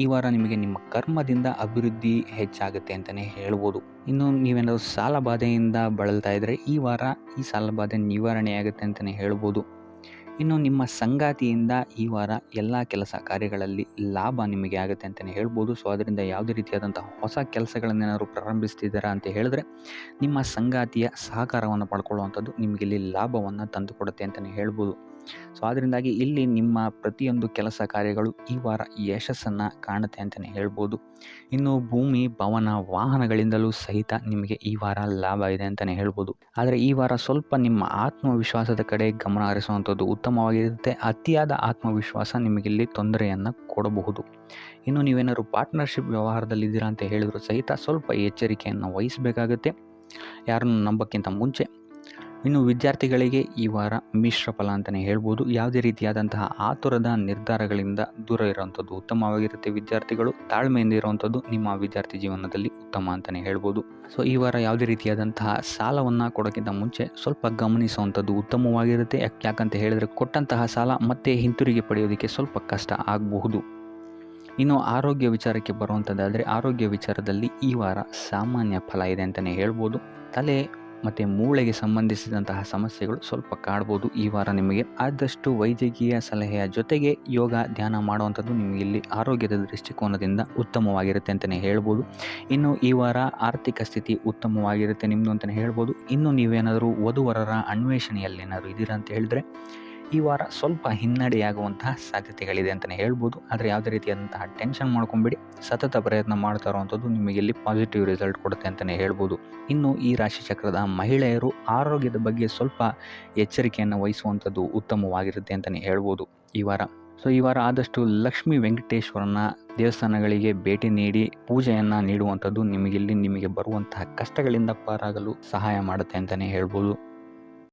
ಈ ವಾರ ನಿಮಗೆ ನಿಮ್ಮ ಕರ್ಮದಿಂದ ಅಭಿವೃದ್ಧಿ ಹೆಚ್ಚಾಗುತ್ತೆ ಅಂತಲೇ ಹೇಳ್ಬೋದು. ಇನ್ನು ನೀವೇನಾದರೂ ಸಾಲ ಬಾಧೆಯಿಂದ ಬಳಲ್ತಾ ಇದ್ದರೆ ಈ ವಾರ ಈ ಸಾಲ ಬಾಧೆ ನಿವಾರಣೆಯಾಗುತ್ತೆ ಅಂತಲೇ ಹೇಳ್ಬೋದು. ಇನ್ನು ನಿಮ್ಮ ಸಂಗಾತಿಯಿಂದ ಈ ವಾರ ಎಲ್ಲ ಕೆಲಸ ಕಾರ್ಯಗಳಲ್ಲಿ ಲಾಭ ನಿಮಗೆ ಆಗುತ್ತೆ ಅಂತಲೇ ಹೇಳ್ಬೋದು. ಸೊ ಅದರಿಂದ ಯಾವುದೇ ರೀತಿಯಾದಂಥ ಹೊಸ ಕೆಲಸಗಳನ್ನೇನಾದ್ರು ಪ್ರಾರಂಭಿಸ್ತಿದ್ದೀರಾ ಅಂತ ಹೇಳಿದ್ರೆ ನಿಮ್ಮ ಸಂಗಾತಿಯ ಸಹಕಾರವನ್ನು ಪಡ್ಕೊಳ್ಳುವಂಥದ್ದು ನಿಮಗೆ ಇಲ್ಲಿ ಲಾಭವನ್ನು ತಂದುಕೊಡುತ್ತೆ ಅಂತಲೇ ಹೇಳ್ಬೋದು. ಸೊ ಅದರಿಂದಾಗಿ ಇಲ್ಲಿ ನಿಮ್ಮ ಪ್ರತಿಯೊಂದು ಕೆಲಸ ಕಾರ್ಯಗಳು ಈ ವಾರ ಯಶಸ್ಸನ್ನು ಕಾಣುತ್ತೆ ಅಂತಲೇ ಹೇಳ್ಬೋದು. ಇನ್ನು ಭೂಮಿ ಭವನ ವಾಹನಗಳಿಂದಲೂ ಸಹಿತ ನಿಮಗೆ ಈ ವಾರ ಲಾಭ ಇದೆ ಅಂತಲೇ ಹೇಳ್ಬೋದು. ಆದರೆ ಈ ವಾರ ಸ್ವಲ್ಪ ನಿಮ್ಮ ಆತ್ಮವಿಶ್ವಾಸದ ಕಡೆ ಗಮನ ಹರಿಸುವಂಥದ್ದು ಉತ್ತಮವಾಗಿರುತ್ತೆ. ಅತಿಯಾದ ಆತ್ಮವಿಶ್ವಾಸ ನಿಮಗಿಲ್ಲಿ ತೊಂದರೆಯನ್ನು ಕೊಡಬಹುದು. ಇನ್ನು ನೀವೇನಾದ್ರು ಪಾರ್ಟ್ನರ್ಶಿಪ್ ವ್ಯವಹಾರದಲ್ಲಿದ್ದೀರಾ ಅಂತ ಹೇಳಿದ್ರು ಸಹಿತ ಸ್ವಲ್ಪ ಎಚ್ಚರಿಕೆಯನ್ನು ವಹಿಸಬೇಕಾಗುತ್ತೆ ಯಾರನ್ನು ನಂಬೋಕ್ಕಿಂತ ಮುಂಚೆ. ಇನ್ನು ವಿದ್ಯಾರ್ಥಿಗಳಿಗೆ ಈ ವಾರ ಮಿಶ್ರ ಫಲ ಅಂತಲೇ ಹೇಳ್ಬೋದು. ಯಾವುದೇ ರೀತಿಯಾದಂತಹ ಆತುರದ ನಿರ್ಧಾರಗಳಿಂದ ದೂರ ಇರುವಂಥದ್ದು ಉತ್ತಮವಾಗಿರುತ್ತೆ. ವಿದ್ಯಾರ್ಥಿಗಳು ತಾಳ್ಮೆಯಿಂದ ಇರುವಂಥದ್ದು ನಿಮ್ಮ ವಿದ್ಯಾರ್ಥಿ ಜೀವನದಲ್ಲಿ ಉತ್ತಮ ಅಂತಲೇ ಹೇಳ್ಬೋದು. ಸೊ ಈ ವಾರ ಯಾವುದೇ ರೀತಿಯಾದಂತಹ ಸಾಲವನ್ನು ಕೊಡೋಕ್ಕಿಂತ ಮುಂಚೆ ಸ್ವಲ್ಪ ಗಮನಿಸುವಂಥದ್ದು ಉತ್ತಮವಾಗಿರುತ್ತೆ. ಯಾಕಂತ ಹೇಳಿದರೆ ಕೊಟ್ಟಂತಹ ಸಾಲ ಮತ್ತೆ ಹಿಂತಿರುಗಿ ಪಡೆಯೋದಕ್ಕೆ ಸ್ವಲ್ಪ ಕಷ್ಟ ಆಗಬಹುದು. ಇನ್ನು ಆರೋಗ್ಯ ವಿಚಾರಕ್ಕೆ ಬರುವಂಥದ್ದಾದರೆ ಆರೋಗ್ಯ ವಿಚಾರದಲ್ಲಿ ಈ ವಾರ ಸಾಮಾನ್ಯ ಫಲ ಇದೆ ಅಂತಲೇ ಹೇಳ್ಬೋದು. ತಲೆ ಮತ್ತು ಮೂಳೆಗೆ ಸಂಬಂಧಿಸಿದಂತಹ ಸಮಸ್ಯೆಗಳು ಸ್ವಲ್ಪ ಕಾಡ್ಬೋದು ಈ ವಾರ ನಿಮಗೆ. ಆದಷ್ಟು ವೈದ್ಯಕೀಯ ಸಲಹೆಯ ಜೊತೆಗೆ ಯೋಗ ಧ್ಯಾನ ಮಾಡುವಂಥದ್ದು ನಿಮಗೆ ಇಲ್ಲಿ ಆರೋಗ್ಯದ ದೃಷ್ಟಿಕೋನದಿಂದ ಉತ್ತಮವಾಗಿರುತ್ತೆ ಅಂತಲೇ ಹೇಳ್ಬೋದು. ಇನ್ನು ಈ ವಾರ ಆರ್ಥಿಕ ಸ್ಥಿತಿ ಉತ್ತಮವಾಗಿರುತ್ತೆ ನಿಮ್ಮದು ಅಂತಲೇ ಹೇಳ್ಬೋದು. ಇನ್ನು ನೀವೇನಾದರೂ ವಧುವರರ ಅನ್ವೇಷಣೆಯಲ್ಲೇನಾದರೂ ಇದ್ದೀರಾ ಅಂತ ಹೇಳಿದ್ರೆ ಈ ವಾರ ಸ್ವಲ್ಪ ಹಿನ್ನಡೆಯಾಗುವಂತಹ ಸಾಧ್ಯತೆಗಳಿದೆ ಅಂತಲೇ ಹೇಳ್ಬೋದು. ಆದರೆ ಯಾವುದೇ ರೀತಿಯಾದಂತಹ ಟೆನ್ಷನ್ ಮಾಡ್ಕೊಂಬಿಡಿ. ಸತತ ಪ್ರಯತ್ನ ಮಾಡ್ತಾ ಇರುವಂಥದ್ದು ನಿಮಗೆ ಇಲ್ಲಿ ಪಾಸಿಟಿವ್ ರಿಸಲ್ಟ್ ಕೊಡುತ್ತೆ ಅಂತಲೇ ಹೇಳ್ಬೋದು. ಇನ್ನು ಈ ರಾಶಿ ಚಕ್ರದ ಮಹಿಳೆಯರು ಆರೋಗ್ಯದ ಬಗ್ಗೆ ಸ್ವಲ್ಪ ಎಚ್ಚರಿಕೆಯನ್ನು ವಹಿಸುವಂಥದ್ದು ಉತ್ತಮವಾಗಿರುತ್ತೆ ಅಂತಲೇ ಹೇಳ್ಬೋದು ಈ ವಾರ. ಸೊ ಈ ವಾರ ಆದಷ್ಟು ಲಕ್ಷ್ಮೀ ವೆಂಕಟೇಶ್ವರನ ದೇವಸ್ಥಾನಗಳಿಗೆ ಭೇಟಿ ನೀಡಿ ಪೂಜೆಯನ್ನು ನೀಡುವಂಥದ್ದು ನಿಮಗೆ ಬರುವಂತಹ ಕಷ್ಟಗಳಿಂದ ಪಾರಾಗಲು ಸಹಾಯ ಮಾಡುತ್ತೆ ಅಂತಲೇ ಹೇಳ್ಬೋದು.